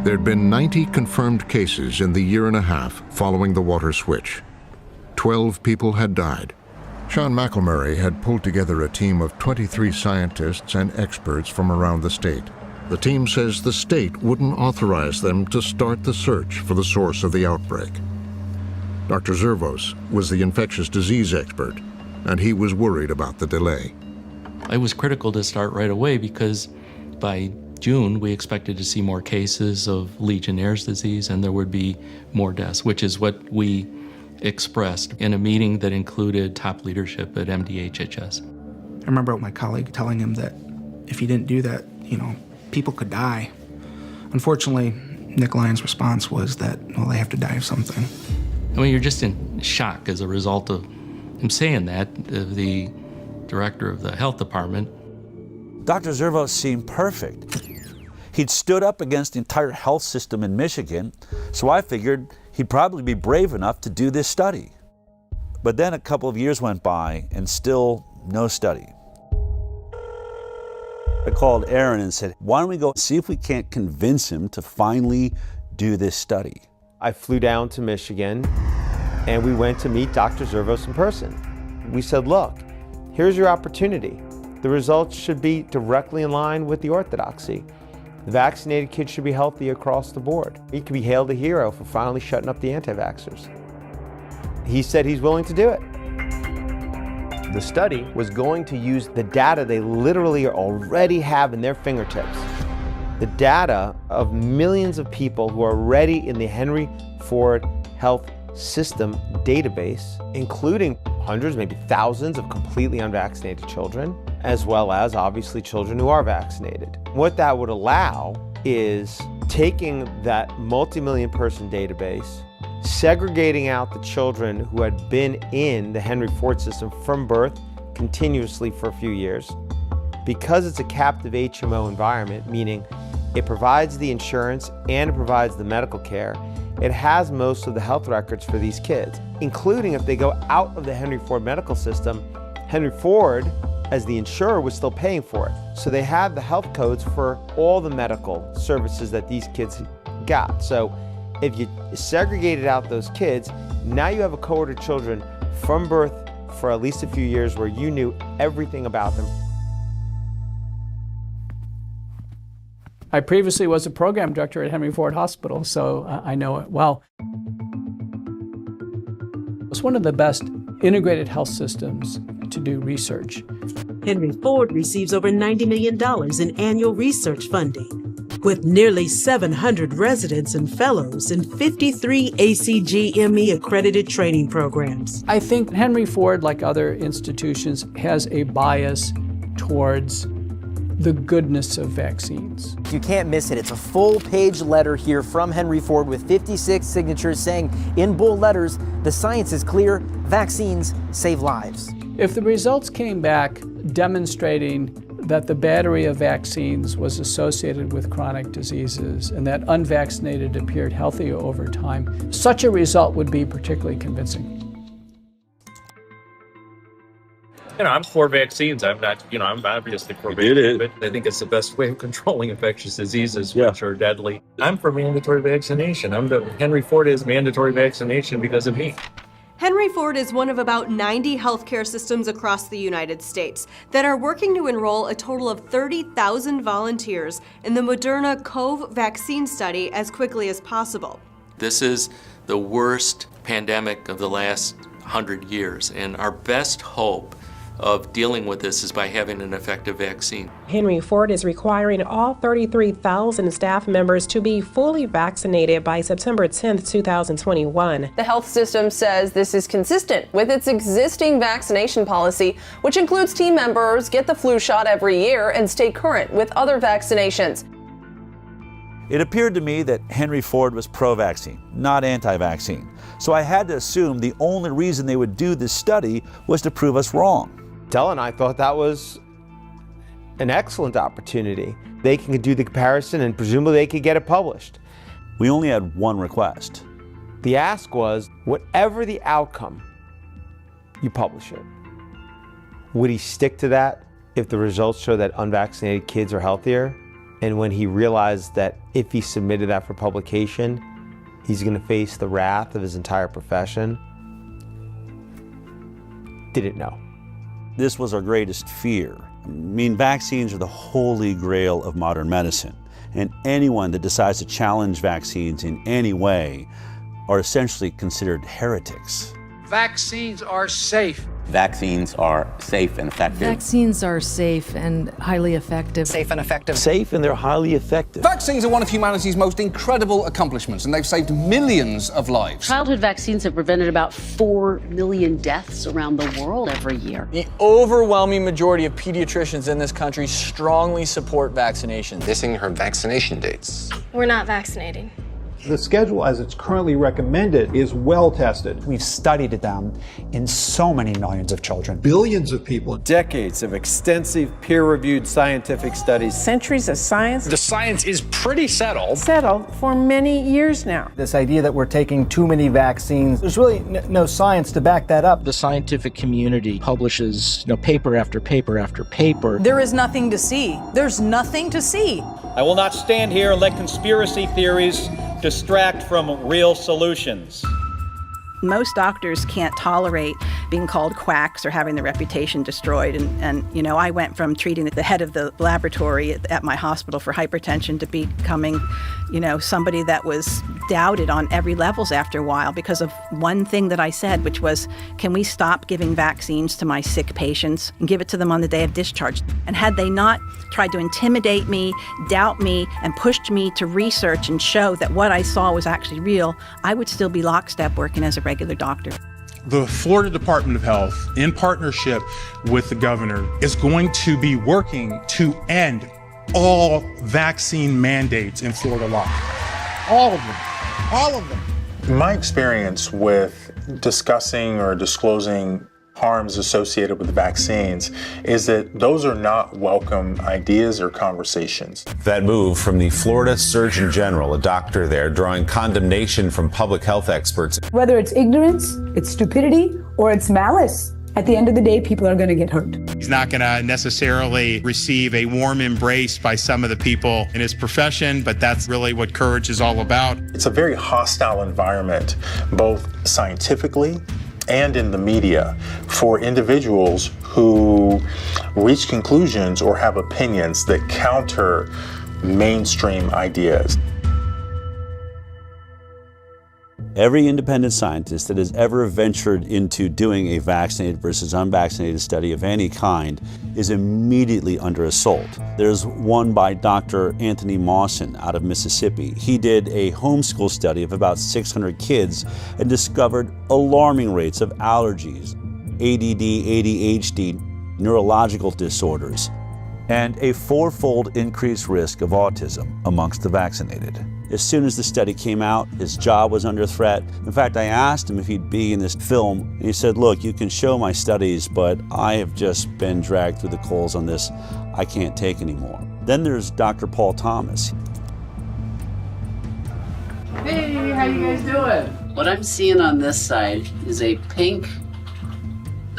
There'd been 90 confirmed cases in the year and a half following the water switch. 12 people had died. Sean McElmurray had pulled together a team of 23 scientists and experts from around the state. The team says the state wouldn't authorize them to start the search for the source of the outbreak. Dr. Zervos was the infectious disease expert, and he was worried about the delay. It was critical to start right away because by June we expected to see more cases of Legionnaire's disease and there would be more deaths, which is what we expressed in a meeting that included top leadership at MDHHS. I remember my colleague telling him that if he didn't do that, people could die. Unfortunately, Nick Lyon's response was that, well, they have to die of something. I mean, you're just in shock as a result of him saying that, the director of the health department. Dr. Zervos seemed perfect. He'd stood up against the entire health system in Michigan, so I figured he'd probably be brave enough to do this study. But then a couple of years went by and still no study. I called Aaron and said, why don't we go see if we can't convince him to finally do this study? I flew down to Michigan and we went to meet Dr. Zervos in person. We said, look, here's your opportunity. The results should be directly in line with the orthodoxy. The vaccinated kids should be healthy across the board. He could be hailed a hero for finally shutting up the anti-vaxxers. He said he's willing to do it. The study was going to use the data they literally already have in their fingertips. The data of millions of people who are already in the Henry Ford Health System database, including hundreds, maybe thousands of completely unvaccinated children, as well as obviously children who are vaccinated. What that would allow is taking that multi-million person database, segregating out the children who had been in the Henry Ford system from birth continuously for a few years. Because it's a captive HMO environment, meaning it provides the insurance and it provides the medical care, it has most of the health records for these kids, including if they go out of the Henry Ford medical system, Henry Ford, as the insurer, was still paying for it. So they have the health codes for all the medical services that these kids got. So if you segregated out those kids, now you have a cohort of children from birth for at least a few years where you knew everything about them. I previously was a program director at Henry Ford Hospital, so I know it well. It's one of the best integrated health systems to do research. Henry Ford receives over $90 million in annual research funding, with nearly 700 residents and fellows in 53 ACGME accredited training programs. I think Henry Ford, like other institutions, has a bias towards the goodness of vaccines. You can't miss it. It's a full-page letter here from Henry Ford with 56 signatures saying in bold letters, the science is clear, vaccines save lives. If the results came back demonstrating that the battery of vaccines was associated with chronic diseases and that unvaccinated appeared healthier over time, such a result would be particularly convincing. I'm for vaccines. I'm not, I'm obviously for vaccines, but I think it's the best way of controlling infectious diseases, which are deadly. I'm for mandatory vaccination. Henry Ford is mandatory vaccination because of me. Henry Ford is one of about 90 healthcare systems across the United States that are working to enroll a total of 30,000 volunteers in the Moderna COV vaccine study as quickly as possible. This is the worst pandemic of the last 100 years, and our best hope of dealing with this is by having an effective vaccine. Henry Ford is requiring all 33,000 staff members to be fully vaccinated by September 10th, 2021. The health system says this is consistent with its existing vaccination policy, which includes team members get the flu shot every year and stay current with other vaccinations. It appeared to me that Henry Ford was pro-vaccine, not anti-vaccine. So I had to assume the only reason they would do this study was to prove us wrong. Dell and I thought that was an excellent opportunity. They can do the comparison and presumably they could get it published. We only had one request. The ask was, whatever the outcome, you publish it. Would he stick to that if the results show that unvaccinated kids are healthier? And when he realized that if he submitted that for publication, he's going to face the wrath of his entire profession, didn't know. This was our greatest fear. I mean, vaccines are the holy grail of modern medicine, and anyone that decides to challenge vaccines in any way are essentially considered heretics. Vaccines are safe. Vaccines are safe and effective. Vaccines are safe and highly effective. Safe and effective. Safe and they're highly effective. Vaccines are one of humanity's most incredible accomplishments, and they've saved millions of lives. Childhood vaccines have prevented about 4 million deaths around the world every year. The overwhelming majority of pediatricians in this country strongly support vaccinations. Missing her vaccination dates. We're not vaccinating. The schedule as it's currently recommended is well tested. We've studied them in so many millions of children. Billions of people. Decades of extensive peer-reviewed scientific studies. Centuries of science. The science is pretty settled. Settled for many years now. This idea that we're taking too many vaccines, there's really no science to back that up. The scientific community publishes paper after paper after paper. There is nothing to see. There's nothing to see. I will not stand here and let conspiracy theories distract from real solutions. Most doctors can't tolerate being called quacks or having their reputation destroyed. And I went from treating the head of the laboratory at my hospital for hypertension to becoming, somebody that was doubted on every levels after a while because of one thing that I said, which was, can we stop giving vaccines to my sick patients and give it to them on the day of discharge? And had they not tried to intimidate me, doubt me, and pushed me to research and show that what I saw was actually real, I would still be lockstep working as a regular doctor. The Florida Department of Health, in partnership with the governor, is going to be working to end all vaccine mandates in Florida law. All of them. All of them. My experience with discussing or disclosing harms associated with vaccines is that those are not welcome ideas or conversations. That move from the Florida Surgeon General, a doctor there, drawing condemnation from public health experts. Whether it's ignorance, it's stupidity, or it's malice, at the end of the day, people are going to get hurt. He's not going to necessarily receive a warm embrace by some of the people in his profession, but that's really what courage is all about. It's a very hostile environment, both scientifically and in the media, for individuals who reach conclusions or have opinions that counter mainstream ideas. Every independent scientist that has ever ventured into doing a vaccinated versus unvaccinated study of any kind is immediately under assault. There's one by Dr. Anthony Mawson out of Mississippi. He did a homeschool study of about 600 kids and discovered alarming rates of allergies, ADD, ADHD, neurological disorders, and a 4-fold increased risk of autism amongst the vaccinated. As soon as the study came out, his job was under threat. In fact, I asked him if he'd be in this film, and he said, look, you can show my studies, but I have just been dragged through the coals on this. I can't take anymore. Then there's Dr. Paul Thomas. Hey, how you guys doing? What I'm seeing on this side is a pink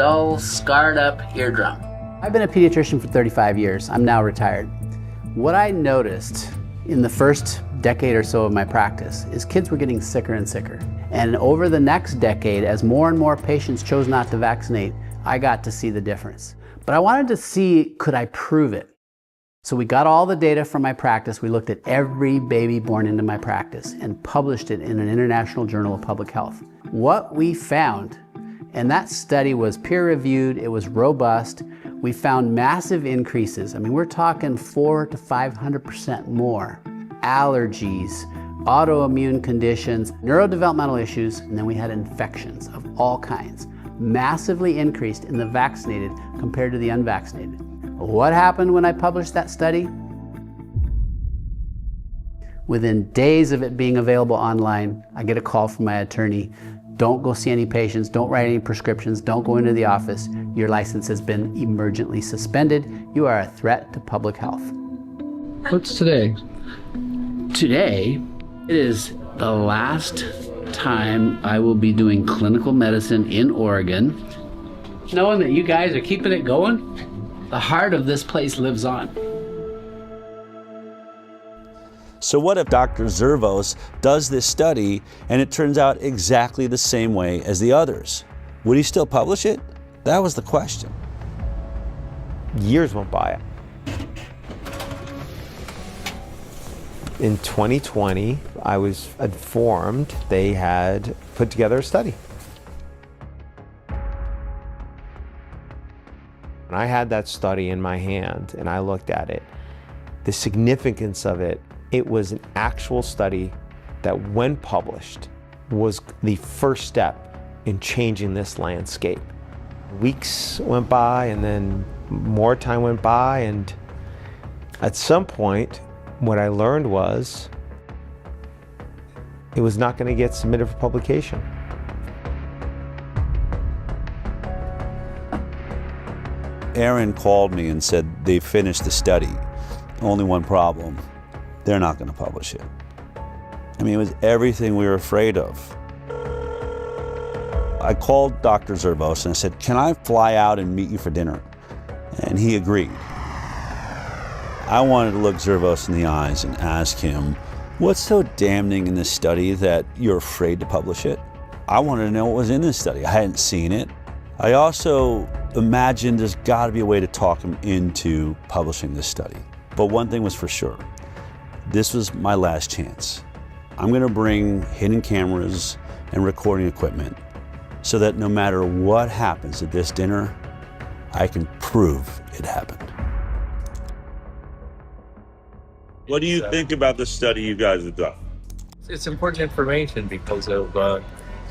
dull, scarred up eardrum. I've been a pediatrician for 35 years. I'm now retired. What I noticed in the first decade or so of my practice is kids were getting sicker and sicker. And over the next decade, as more and more patients chose not to vaccinate, I got to see the difference. But I wanted to see, could I prove it? So we got all the data from my practice. We looked at every baby born into my practice and published it in an international journal of public health. What we found, and that study was peer-reviewed, it was robust, we found massive increases. I mean, we're talking 400 to 500% more. Allergies, autoimmune conditions, neurodevelopmental issues, and then we had infections of all kinds. Massively increased in the vaccinated compared to the unvaccinated. What happened when I published that study? Within days of it being available online, I get a call from my attorney. Don't go see any patients, don't write any prescriptions, don't go into the office. Your license has been emergently suspended. You are a threat to public health. What's today? Today, it is the last time I will be doing clinical medicine in Oregon. Knowing that you guys are keeping it going, the heart of this place lives on. So what if Dr. Zervos does this study and it turns out exactly the same way as the others? Would he still publish it? That was the question. Years went by. In 2020, I was informed they had put together a study. When I had that study in my hand and I looked at it, the significance of it, it was an actual study that, when published, was the first step in changing this landscape. Weeks went by and then more time went by, and at some point, what I learned was it was not going to get submitted for publication. Aaron called me and said they finished the study. Only one problem. They're not going to publish it. I mean, it was everything we were afraid of. I called Dr. Zervos and I said, can I fly out and meet you for dinner? And he agreed. I wanted to look Zervos in the eyes and ask him, what's so damning in this study that you're afraid to publish it? I wanted to know what was in this study. I hadn't seen it. I also imagined there's got to be a way to talk him into publishing this study. But one thing was for sure. This was my last chance. I'm going to bring hidden cameras and recording equipment so that no matter what happens at this dinner, I can prove it happened. What do you think about the study you guys have done? It's important information because of,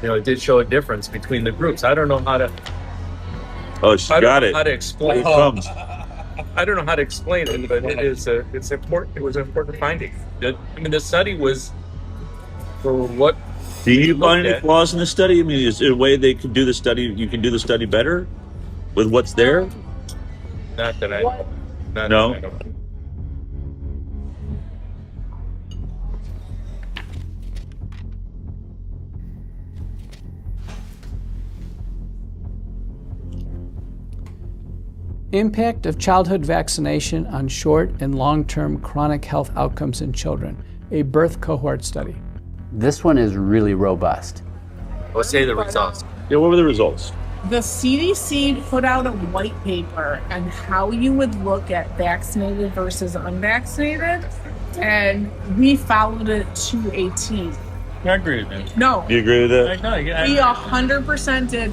it did show a difference between the groups. I don't know how to. Oh, she got it. How to explain? I don't know how to explain it, but it's important. It was an important finding. The study was for what. Do you find any flaws in the study? I mean, is there a way they could do the study? You can do the study better with what's there? Not that I know. No. That I know. Impact of childhood vaccination on short and long-term chronic health outcomes in children, a birth cohort study. This one is really robust. Let's say the results. Yeah, what were the results? The CDC put out a white paper on how you would look at vaccinated versus unvaccinated, and we followed it to a T. I agree with that. No. Do you agree with that? No, yeah. We 100% did.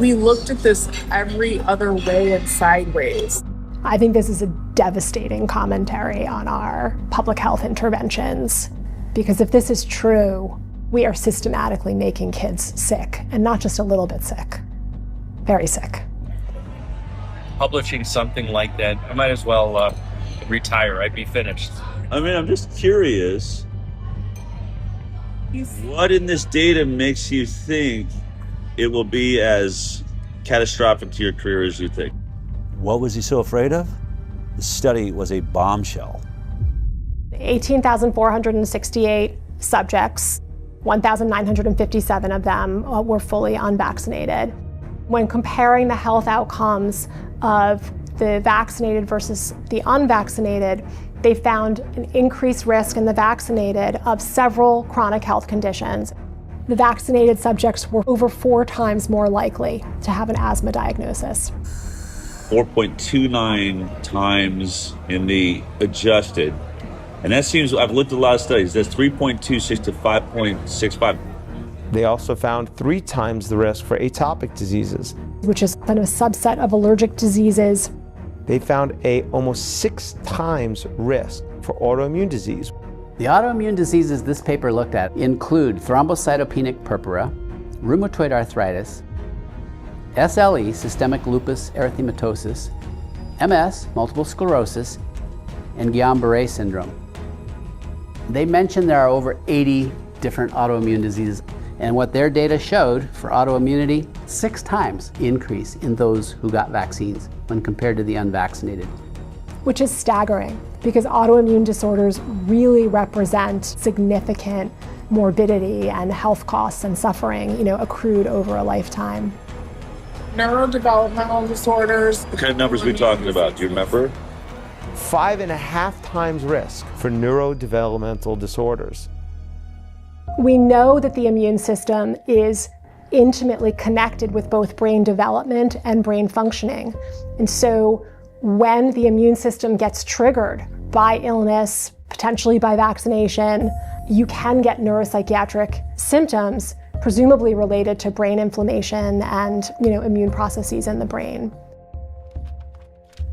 We looked at this every other way and sideways. I think this is a devastating commentary on our public health interventions, because if this is true, we are systematically making kids sick, and not just a little bit sick, very sick. Publishing something like that, I might as well retire. I'd be finished. I mean, I'm just curious. What in this data makes you think it will be as catastrophic to your career as you think? What was he so afraid of? The study was a bombshell. 18,468 subjects, 1,957 of them were fully unvaccinated. When comparing the health outcomes of the vaccinated versus the unvaccinated, they found an increased risk in the vaccinated of several chronic health conditions. The vaccinated subjects were over 4 times more likely to have an asthma diagnosis. 4.29 times in the adjusted. And that seems, I've looked at a lot of studies, that's 3.26 to 5.65. They also found 3 times the risk for atopic diseases, which is kind of a subset of allergic diseases. They found almost 6 times risk for autoimmune disease. The autoimmune diseases this paper looked at include thrombocytopenic purpura, rheumatoid arthritis, SLE, systemic lupus erythematosus, MS, multiple sclerosis, and Guillain-Barré syndrome. They mentioned there are over 80 different autoimmune diseases, and what their data showed for autoimmunity, 6 times increase in those who got vaccines when compared to the unvaccinated. Which is staggering, because autoimmune disorders really represent significant morbidity and health costs and suffering, accrued over a lifetime. Neurodevelopmental disorders. What kind of numbers are we talking about? Do you remember? 5.5 times risk for neurodevelopmental disorders. We know that the immune system is intimately connected with both brain development and brain functioning. And so when the immune system gets triggered by illness, potentially by vaccination, you can get neuropsychiatric symptoms, presumably related to brain inflammation and immune processes in the brain.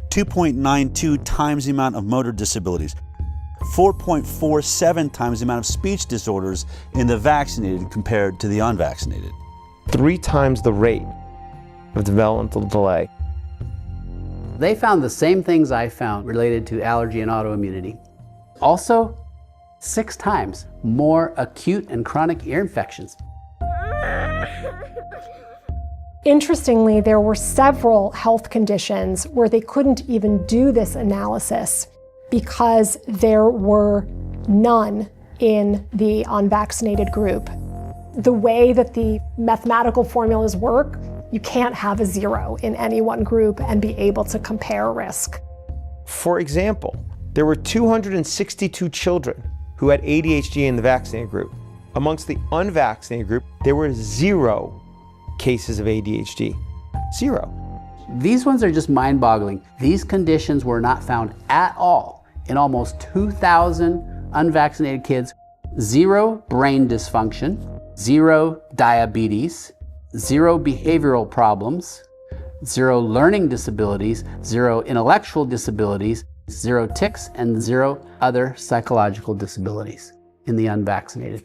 2.92 times the amount of motor disabilities, 4.47 times the amount of speech disorders in the vaccinated compared to the unvaccinated. 3 times the rate of developmental delay. They found the same things I found related to allergy and autoimmunity. Also, 6 times more acute and chronic ear infections. Interestingly, there were several health conditions where they couldn't even do this analysis because there were none in the unvaccinated group. The way that the mathematical formulas work, you can't have a 0 in any one group and be able to compare risk. For example, there were 262 children who had ADHD in the vaccinated group. Amongst the unvaccinated group, there were 0 cases of ADHD. 0. These ones are just mind-boggling. These conditions were not found at all in almost 2,000 unvaccinated kids. 0 brain dysfunction, 0 diabetes, 0 behavioral problems, 0 learning disabilities, 0 intellectual disabilities, 0 tics, and 0 other psychological disabilities in the unvaccinated.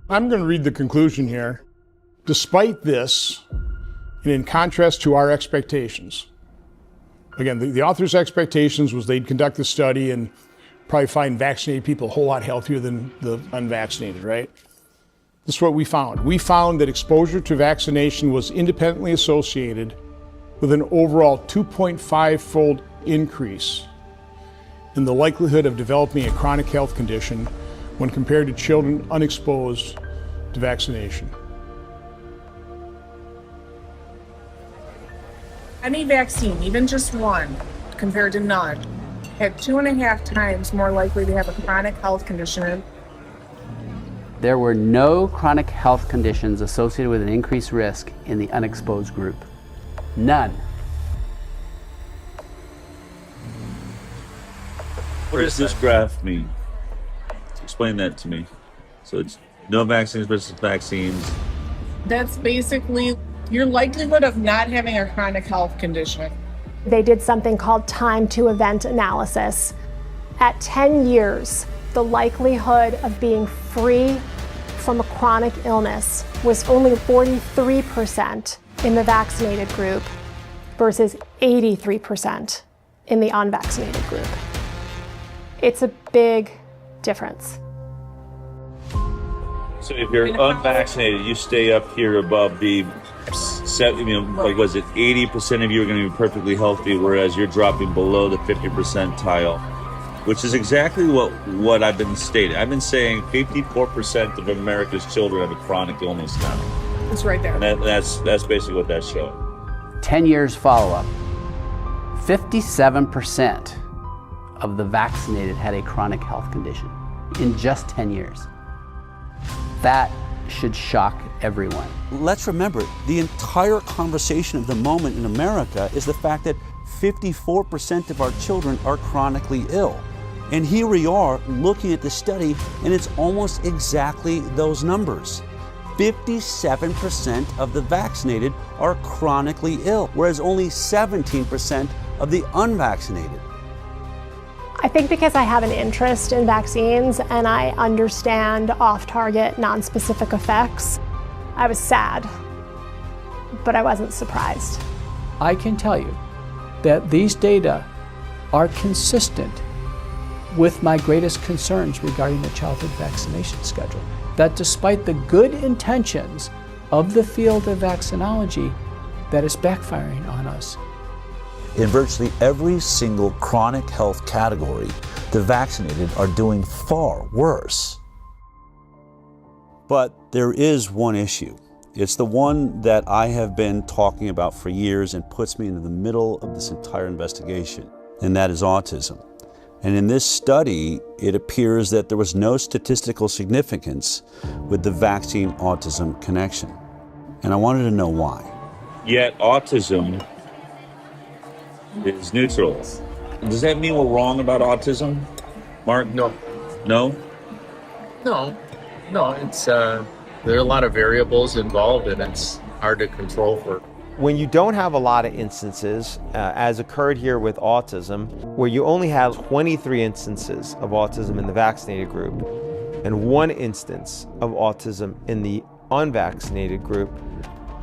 I'm going to read the conclusion here. Despite this, and in contrast to our expectations, again, the author's expectations was they'd conduct the study and probably find vaccinated people a whole lot healthier than the unvaccinated, right? This is what we found. We found that exposure to vaccination was independently associated with an overall 2.5-fold increase in the likelihood of developing a chronic health condition when compared to children unexposed to vaccination. Any vaccine, even just one, compared to none, had 2.5 times more likely to have a chronic health condition. There were no chronic health conditions associated with an increased risk in the unexposed group. None. What does this graph mean? Explain that to me. So it's no vaccines versus vaccines. That's basically your likelihood of not having a chronic health condition. They did something called time to event analysis. At 10 years, the likelihood of being free from a chronic illness was only 43% in the vaccinated group versus 83% in the unvaccinated group. It's a big difference. So if you're unvaccinated, you stay up here above the, like was it 80% of you are going to be perfectly healthy, whereas you're dropping below the 50 percentile which is exactly what I've been stating. I've been saying 54% of America's children have a chronic illness now. It's right there. And that's basically what that's showing. 10 years follow-up, 57% of the vaccinated had a chronic health condition in just 10 years. That should shock everyone. Let's remember, the entire conversation of the moment in America is the fact that 54% of our children are chronically ill. And here we are looking at the study, and it's almost exactly those numbers. 57% of the vaccinated are chronically ill, whereas only 17% of the unvaccinated. I think because I have an interest in vaccines and I understand off-target, non-specific effects, I was sad, but I wasn't surprised. I can tell you that these data are consistent with my greatest concerns regarding the childhood vaccination schedule. That despite the good intentions of the field of vaccinology, that is backfiring on us. In virtually every single chronic health category, the vaccinated are doing far worse. But there is one issue. It's the one that I have been talking about for years and puts me into the middle of this entire investigation, and that is autism. And in this study, it appears that there was no statistical significance with the vaccine-autism connection. And I wanted to know why. Yet autism is neutral. Does that mean we're wrong about autism, Mark? No. No? No. It's there are a lot of variables involved, and it's hard to control for. When you don't have a lot of instances, as occurred here with autism, where you only have 23 instances of autism in the vaccinated group and 1 instance of autism in the unvaccinated group,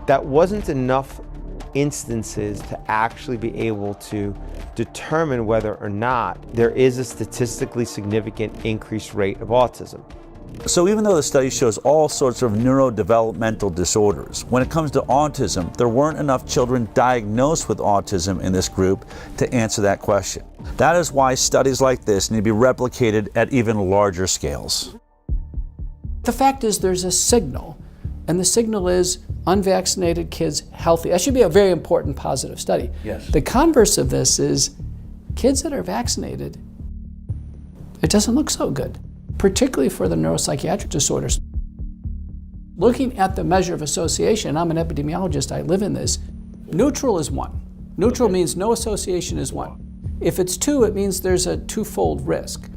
that wasn't enough instances to actually be able to determine whether or not there is a statistically significant increased rate of autism. So even though the study shows all sorts of neurodevelopmental disorders, when it comes to autism, there weren't enough children diagnosed with autism in this group to answer that question. That is why studies like this need to be replicated at even larger scales. The fact is there's a signal, and the signal is unvaccinated kids healthy. That should be a very important positive study. Yes. The converse of this is kids that are vaccinated, it doesn't look so good, particularly for the neuropsychiatric disorders. Looking at the measure of association, I'm an epidemiologist, I live in this, neutral is 1. Neutral means no association is 1. If it's 2, it means there's a 2-fold risk.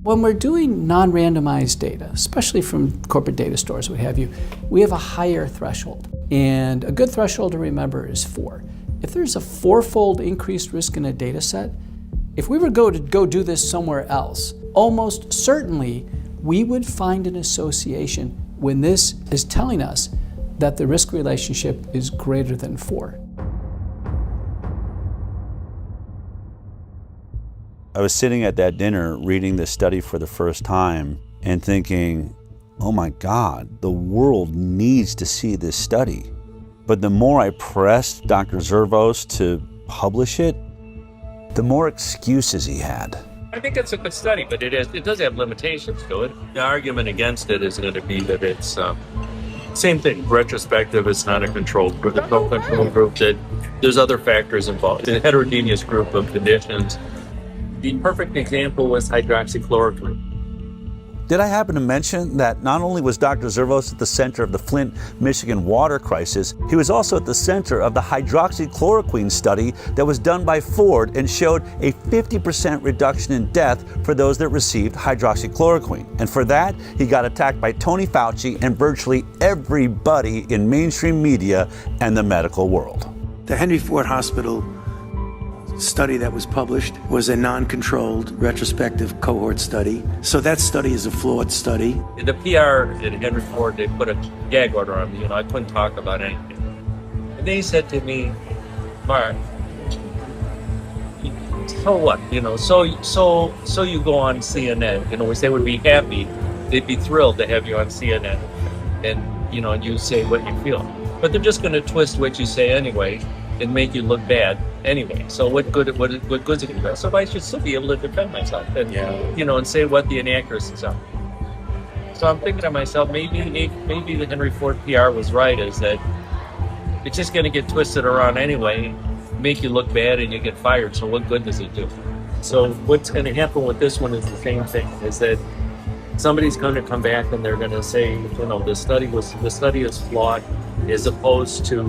When we're doing non-randomized data, especially from corporate data stores, what have you, we have a higher threshold. And a good threshold to remember is 4. If there's a 4-fold increased risk in a data set, if we were to go do this somewhere else, almost certainly we would find an association when this is telling us that the risk relationship is greater than 4. I was sitting at that dinner reading this study for the first time and thinking, oh my God, the world needs to see this study. But the more I pressed Dr. Zervos to publish it, the more excuses he had. I think it's a good study, but it does have limitations to it. The argument against it is going to be that it's same thing, retrospective, it's not a controlled group, there's no control group, that there's other factors involved. It's a heterogeneous group of conditions. The perfect example was hydroxychloroquine. Did I happen to mention that not only was Dr. Zervos at the center of the Flint, Michigan water crisis, he was also at the center of the hydroxychloroquine study that was done by Ford and showed a 50% reduction in death for those that received hydroxychloroquine. And for that, he got attacked by Tony Fauci and virtually everybody in mainstream media and the medical world. The Henry Ford Hospital study that was published was a non-controlled retrospective cohort study. So that study is a flawed study. The PR at Henry Ford, they put a gag order on me. I couldn't talk about anything. And they said to me, Mark, so what? So you go on CNN, which they would be happy. They'd be thrilled to have you on CNN. And, you say what you feel. But they're just going to twist what you say anyway. and make you look bad anyway. So what good is it going to do? So I should still be able to defend myself and and say what the inaccuracies are. So I'm thinking to myself, maybe the Henry Ford PR was right, is that it's just going to get twisted around anyway, make you look bad, and you get fired. So what good does it do? So what's going to happen with this one is the same thing, is that somebody's going to come back and they're going to say, the study is flawed, as opposed to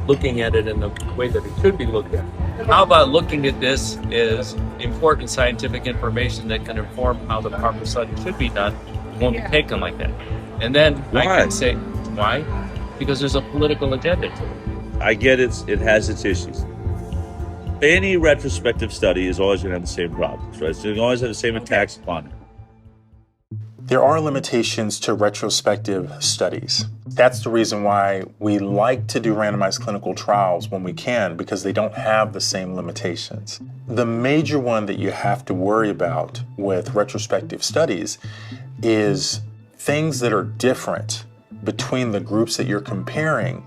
looking at it in the way that it should be looked at. How about looking at this as important scientific information that can inform how the proper study should be done? It won't be taken like that. And then I can say, why? Because there's a political agenda to it. I get it has its issues. Any retrospective study is always going to have the same problems, right? So you always have the same attacks upon it. There are limitations to retrospective studies. That's the reason why we like to do randomized clinical trials when we can, because they don't have the same limitations. The major one that you have to worry about with retrospective studies is things that are different between the groups that you're comparing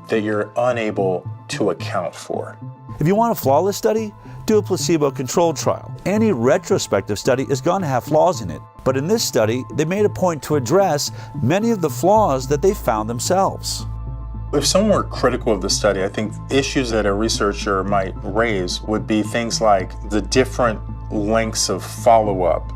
that you're unable to account for. If you want a flawless study, do a placebo-controlled trial. Any retrospective study is going to have flaws in it. But in this study, they made a point to address many of the flaws that they found themselves. If someone were critical of the study, I think issues that a researcher might raise would be things like the different lengths of follow-up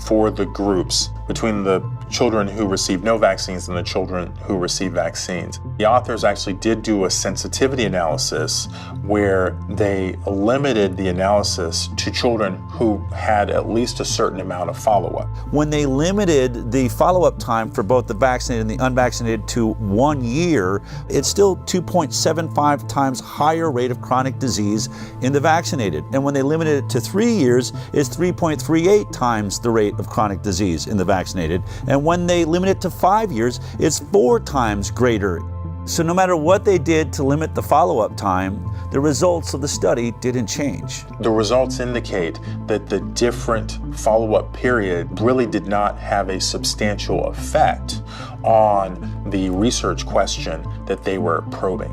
for the groups between the children who received no vaccines and the children who received vaccines. The authors actually did do a sensitivity analysis where they limited the analysis to children who had at least a certain amount of follow-up. When they limited the follow-up time for both the vaccinated and the unvaccinated to 1 year, it's still 2.75 times higher rate of chronic disease in the vaccinated. And when they limited it to 3 years, it's 3.38 times the rate of chronic disease in the vaccinated. And when they limit it to 5 years, it's 4 times greater. So no matter what they did to limit the follow-up time, the results of the study didn't change. The results indicate that the different follow-up period really did not have a substantial effect on the research question that they were probing.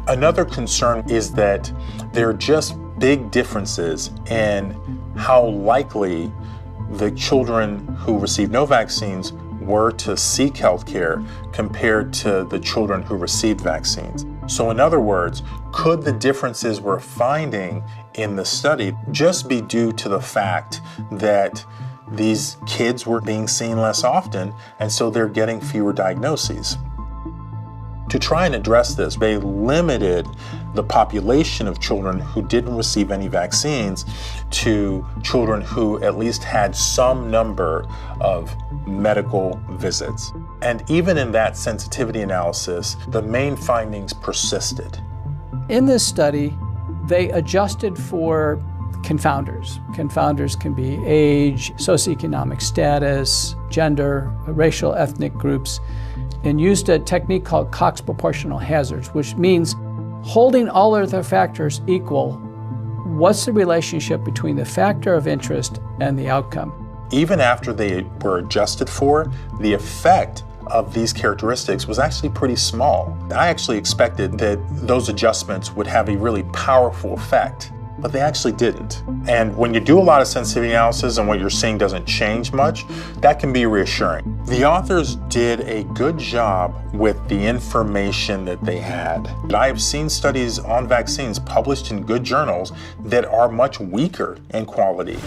Another concern is that there are just big differences in how likely the children who received no vaccines were to seek health care compared to the children who received vaccines. So in other words, could the differences we're finding in the study just be due to the fact that these kids were being seen less often and so they're getting fewer diagnoses? To try and address this, they limited the population of children who didn't receive any vaccines to children who at least had some number of medical visits. And even in that sensitivity analysis, the main findings persisted. In this study, they adjusted for confounders. Confounders can be age, socioeconomic status, gender, racial, ethnic groups, and used a technique called Cox proportional hazards, which means holding all other factors equal, what's the relationship between the factor of interest and the outcome? Even after they were adjusted for, the effect of these characteristics was actually pretty small. I actually expected that those adjustments would have a really powerful effect, but they actually didn't. And when you do a lot of sensitivity analysis and what you're seeing doesn't change much, that can be reassuring. The authors did a good job with the information that they had. I have seen studies on vaccines published in good journals that are much weaker in quality.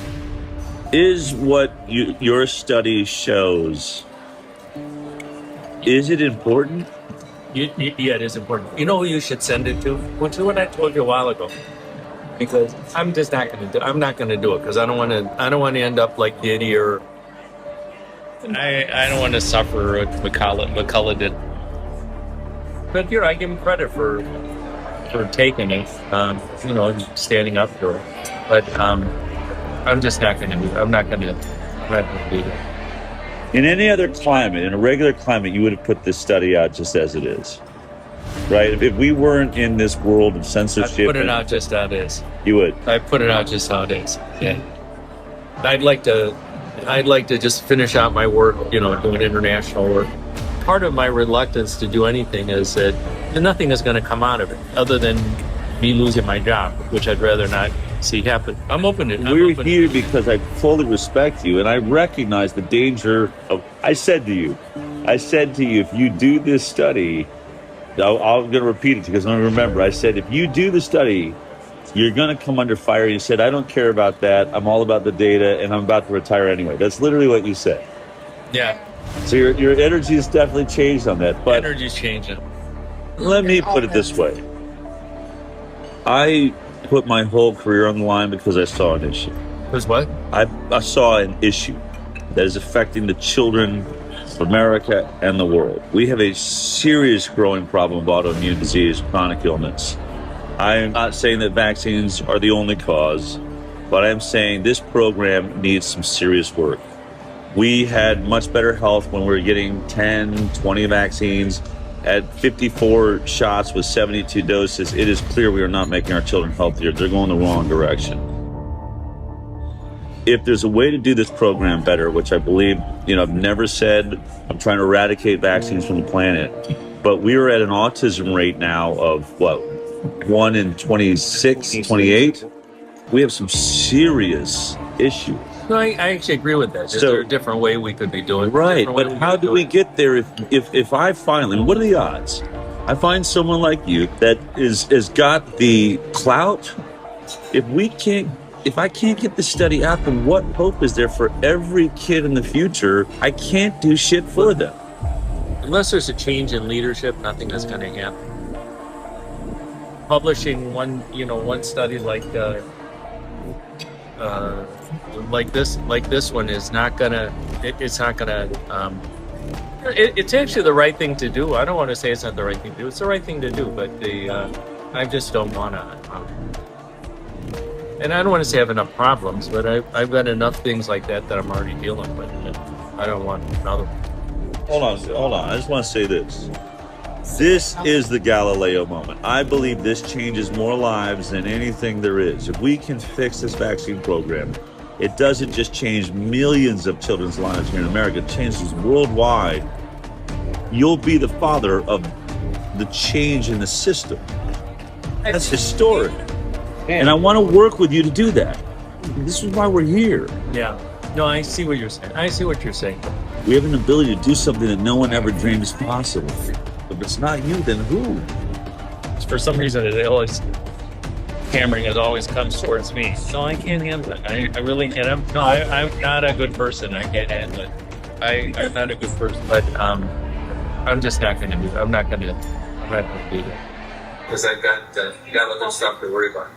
Is what your study shows, is it important? Yeah, it is important. You know who you should send it to? What I told you a while ago. Because I'm just not going to do. I'm not going to do it because I don't want to end up like Diddy or. I don't want to suffer what McCullough did. But I give him credit for taking it. Standing up for it. But I'm just not going to do it. I'm not going to do it. In any other climate, in a regular climate, you would have put this study out just as it is. Right? If we weren't in this world of censorship... I'd put it out just how it is. You would? I'd put it out just how it is, yeah. I'd like to just finish out my work, doing international work. Part of my reluctance to do anything is that nothing is going to come out of it other than me losing my job, which I'd rather not see happen. I'm open to. We're here because I fully respect you, and I recognize the danger of. I said to you, if you do this study, I'm going to repeat it because I'm going to remember. I said, if you do the study, you're going to come under fire. You said, I don't care about that. I'm all about the data, and I'm about to retire anyway. That's literally what you said. Yeah. So your energy has definitely changed on that. But energy's changing. Let me put it this way. I put my whole career on the line because I saw an issue. Because what? I saw an issue that is affecting the children of America and the world. We have a serious growing problem of autoimmune disease, chronic illness. I'm not saying that vaccines are the only cause, but I'm saying this program needs some serious work. We had much better health when we were getting 10, 20 vaccines. At 54 shots with 72 doses, it is clear we are not making our children healthier. They're going the wrong direction. If there's a way to do this program better, which I believe, I've never said I'm trying to eradicate vaccines from the planet, but we are at an autism rate now of 1 in 26, 28. We have some serious issues. No, I actually agree with that. Is there a different way we could be doing it? Right, but how do we get there if I finally, what are the odds? I find someone like you that has got the clout. If I can't get the study out, then what hope is there for every kid in the future? I can't do shit for them. Unless there's a change in leadership, nothing is going to happen. Publishing one study like this one is not gonna. It's not gonna. It's actually the right thing to do. I don't want to say it's not the right thing to do. It's the right thing to do, but I just don't want to. And I don't want to say I have enough problems, but I've got enough things like that I'm already dealing with. And I don't want another one. Hold on. I just want to say this. This is the Galileo moment. I believe this changes more lives than anything there is. If we can fix this vaccine program, it doesn't just change millions of children's lives here in America, it changes worldwide. You'll be the father of the change in the system. That's historic. And I want to work with you to do that. This is why we're here. Yeah. No, I see what you're saying. We have an ability to do something that no one ever dreamed is possible. If it's not you, then who? For some reason, hammering always comes towards me. No, I can't handle it. I really can't. I'm not a good person. I can't handle it. I'm not a good person, but I'm just not going to do it. I'm not going to do that. Because I've got other stuff to worry about.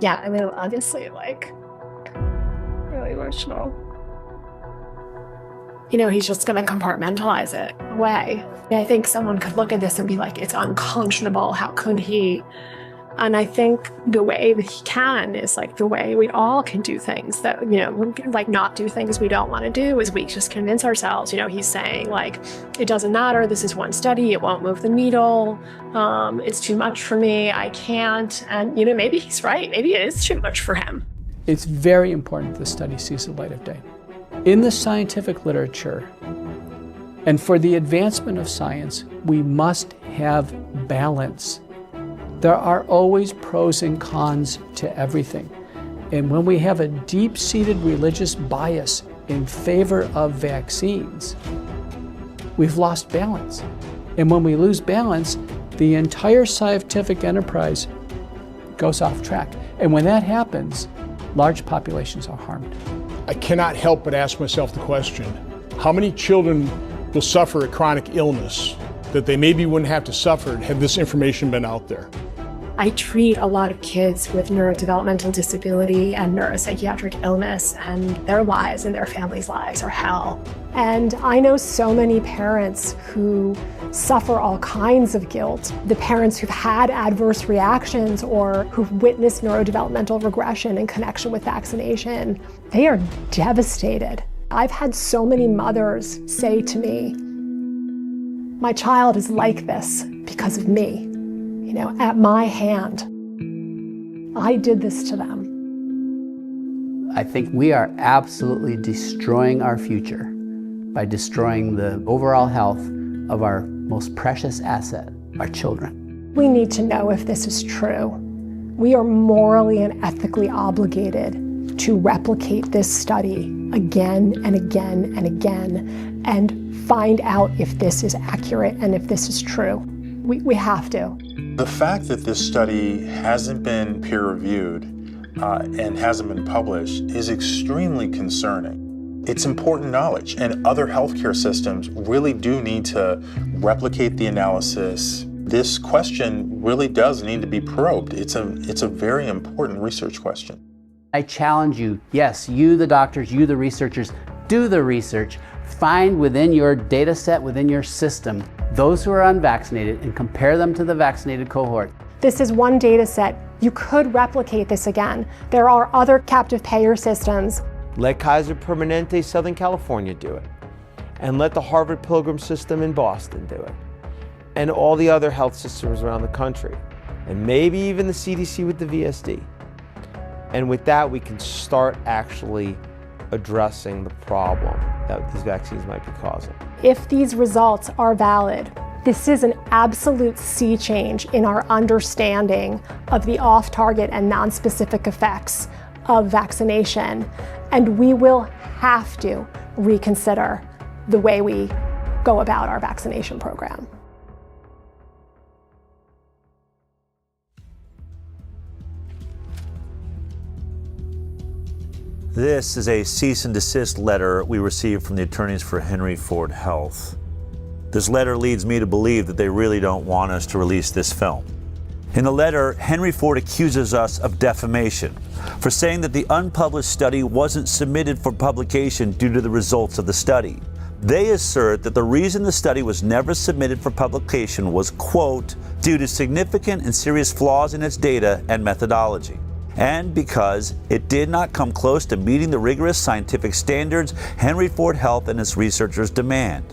Yeah, I mean, obviously, really emotional. He's just going to compartmentalize it away. I think someone could look at this and be like, it's unconscionable. How could he? And I think the way that he can is the way we all can do things that, not do things we don't want to do is we just convince ourselves, he's saying it doesn't matter. This is one study. It won't move the needle. It's too much for me. I can't. And, maybe he's right. Maybe it is too much for him. It's very important the study sees the light of day. In the scientific literature, and for the advancement of science, we must have balance. There are always pros and cons to everything. And when we have a deep-seated religious bias in favor of vaccines, we've lost balance. And when we lose balance, the entire scientific enterprise goes off track. And when that happens, large populations are harmed. I cannot help but ask myself the question, how many children will suffer a chronic illness that they maybe wouldn't have to suffer had this information been out there? I treat a lot of kids with neurodevelopmental disability and neuropsychiatric illness, and their lives and their families' lives are hell. And I know so many parents who suffer all kinds of guilt. The parents who've had adverse reactions or who've witnessed neurodevelopmental regression in connection with vaccination, they are devastated. I've had so many mothers say to me, my child is like this because of me. At my hand, I did this to them. I think we are absolutely destroying our future by destroying the overall health of our most precious asset, our children. We need to know if this is true. We are morally and ethically obligated to replicate this study again and again and again and find out if this is accurate and if this is true. We have to. The fact that this study hasn't been peer-reviewed and hasn't been published is extremely concerning. It's important knowledge, and other healthcare systems really do need to replicate the analysis. This question really does need to be probed. It's a very important research question. I challenge you, yes, you the doctors, you the researchers, do the research. Find within your data set, within your system, those who are unvaccinated and compare them to the vaccinated cohort. This is one data set. You could replicate this again. There are other captive payer systems. Let Kaiser Permanente Southern California do it. And let the Harvard Pilgrim system in Boston do it. And all the other health systems around the country. And maybe even the CDC with the VSD. And with that, we can start actually addressing the problem that these vaccines might be causing. If these results are valid, this is an absolute sea change in our understanding of the off-target and non-specific effects of vaccination. And we will have to reconsider the way we go about our vaccination program. This is a cease and desist letter we received from the attorneys for Henry Ford Health. This letter leads me to believe that they really don't want us to release this film. In the letter, Henry Ford accuses us of defamation for saying that the unpublished study wasn't submitted for publication due to the results of the study. They assert that the reason the study was never submitted for publication was, quote, due to significant and serious flaws in its data and methodology, and because it did not come close to meeting the rigorous scientific standards Henry Ford Health and its researchers demand.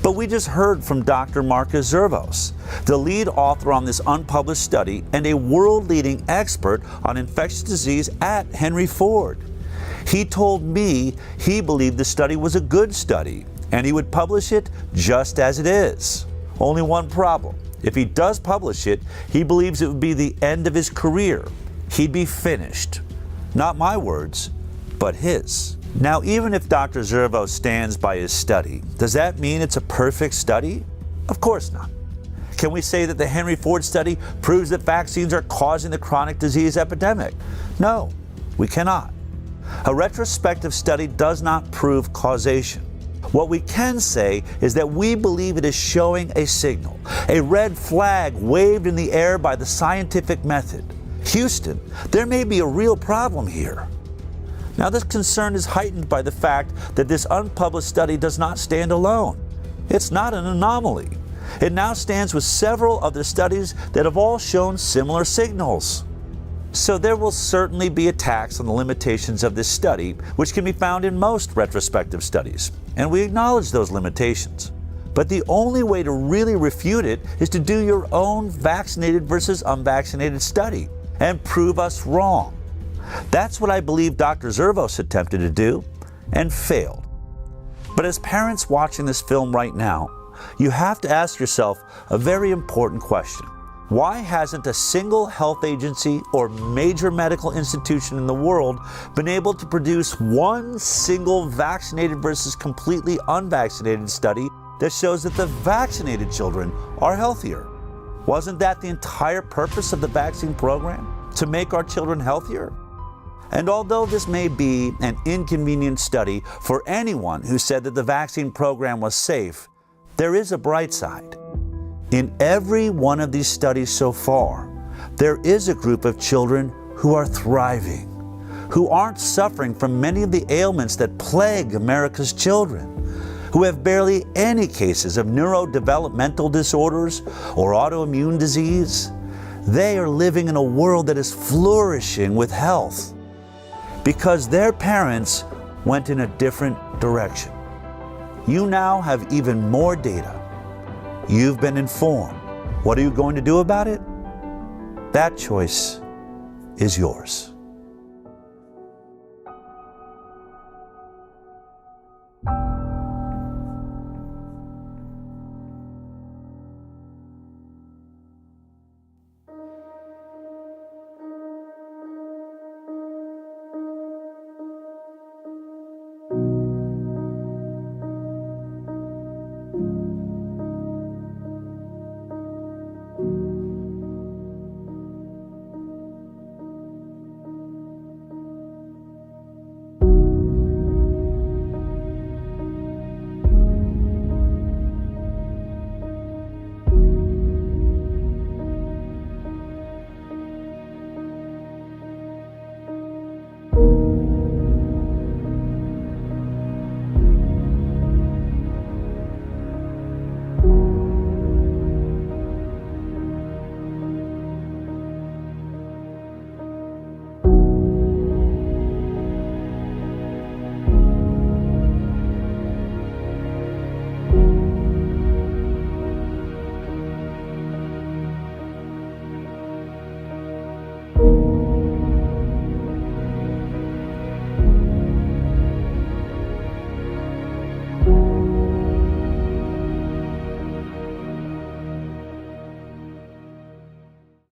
But we just heard from Dr. Marcus Zervos, the lead author on this unpublished study and a world-leading expert on infectious disease at Henry Ford. He told me he believed the study was a good study and he would publish it just as it is. Only one problem. If he does publish it, he believes it would be the end of his career. He'd be finished. Not my words, but his. Now, even if Dr. Zervos stands by his study, does that mean it's a perfect study? Of course not. Can we say that the Henry Ford study proves that vaccines are causing the chronic disease epidemic? No, we cannot. A retrospective study does not prove causation. What we can say is that we believe it is showing a signal, a red flag waved in the air by the scientific method. Houston, there may be a real problem here. Now, this concern is heightened by the fact that this unpublished study does not stand alone. It's not an anomaly. It now stands with several other studies that have all shown similar signals. So there will certainly be attacks on the limitations of this study, which can be found in most retrospective studies, and we acknowledge those limitations. But the only way to really refute it is to do your own vaccinated versus unvaccinated study and prove us wrong. That's what I believe Dr. Zervos attempted to do and failed. But as parents watching this film right now, you have to ask yourself a very important question. Why hasn't a single health agency or major medical institution in the world been able to produce one single vaccinated versus completely unvaccinated study that shows that the vaccinated children are healthier? Wasn't that the entire purpose of the vaccine program? To make our children healthier? And although this may be an inconvenient study for anyone who said that the vaccine program was safe, there is a bright side. In every one of these studies so far, there is a group of children who are thriving, who aren't suffering from many of the ailments that plague America's children, who have barely any cases of neurodevelopmental disorders or autoimmune disease. They are living in a world that is flourishing with health because their parents went in a different direction. You now have even more data. You've been informed. What are you going to do about it? That choice is yours.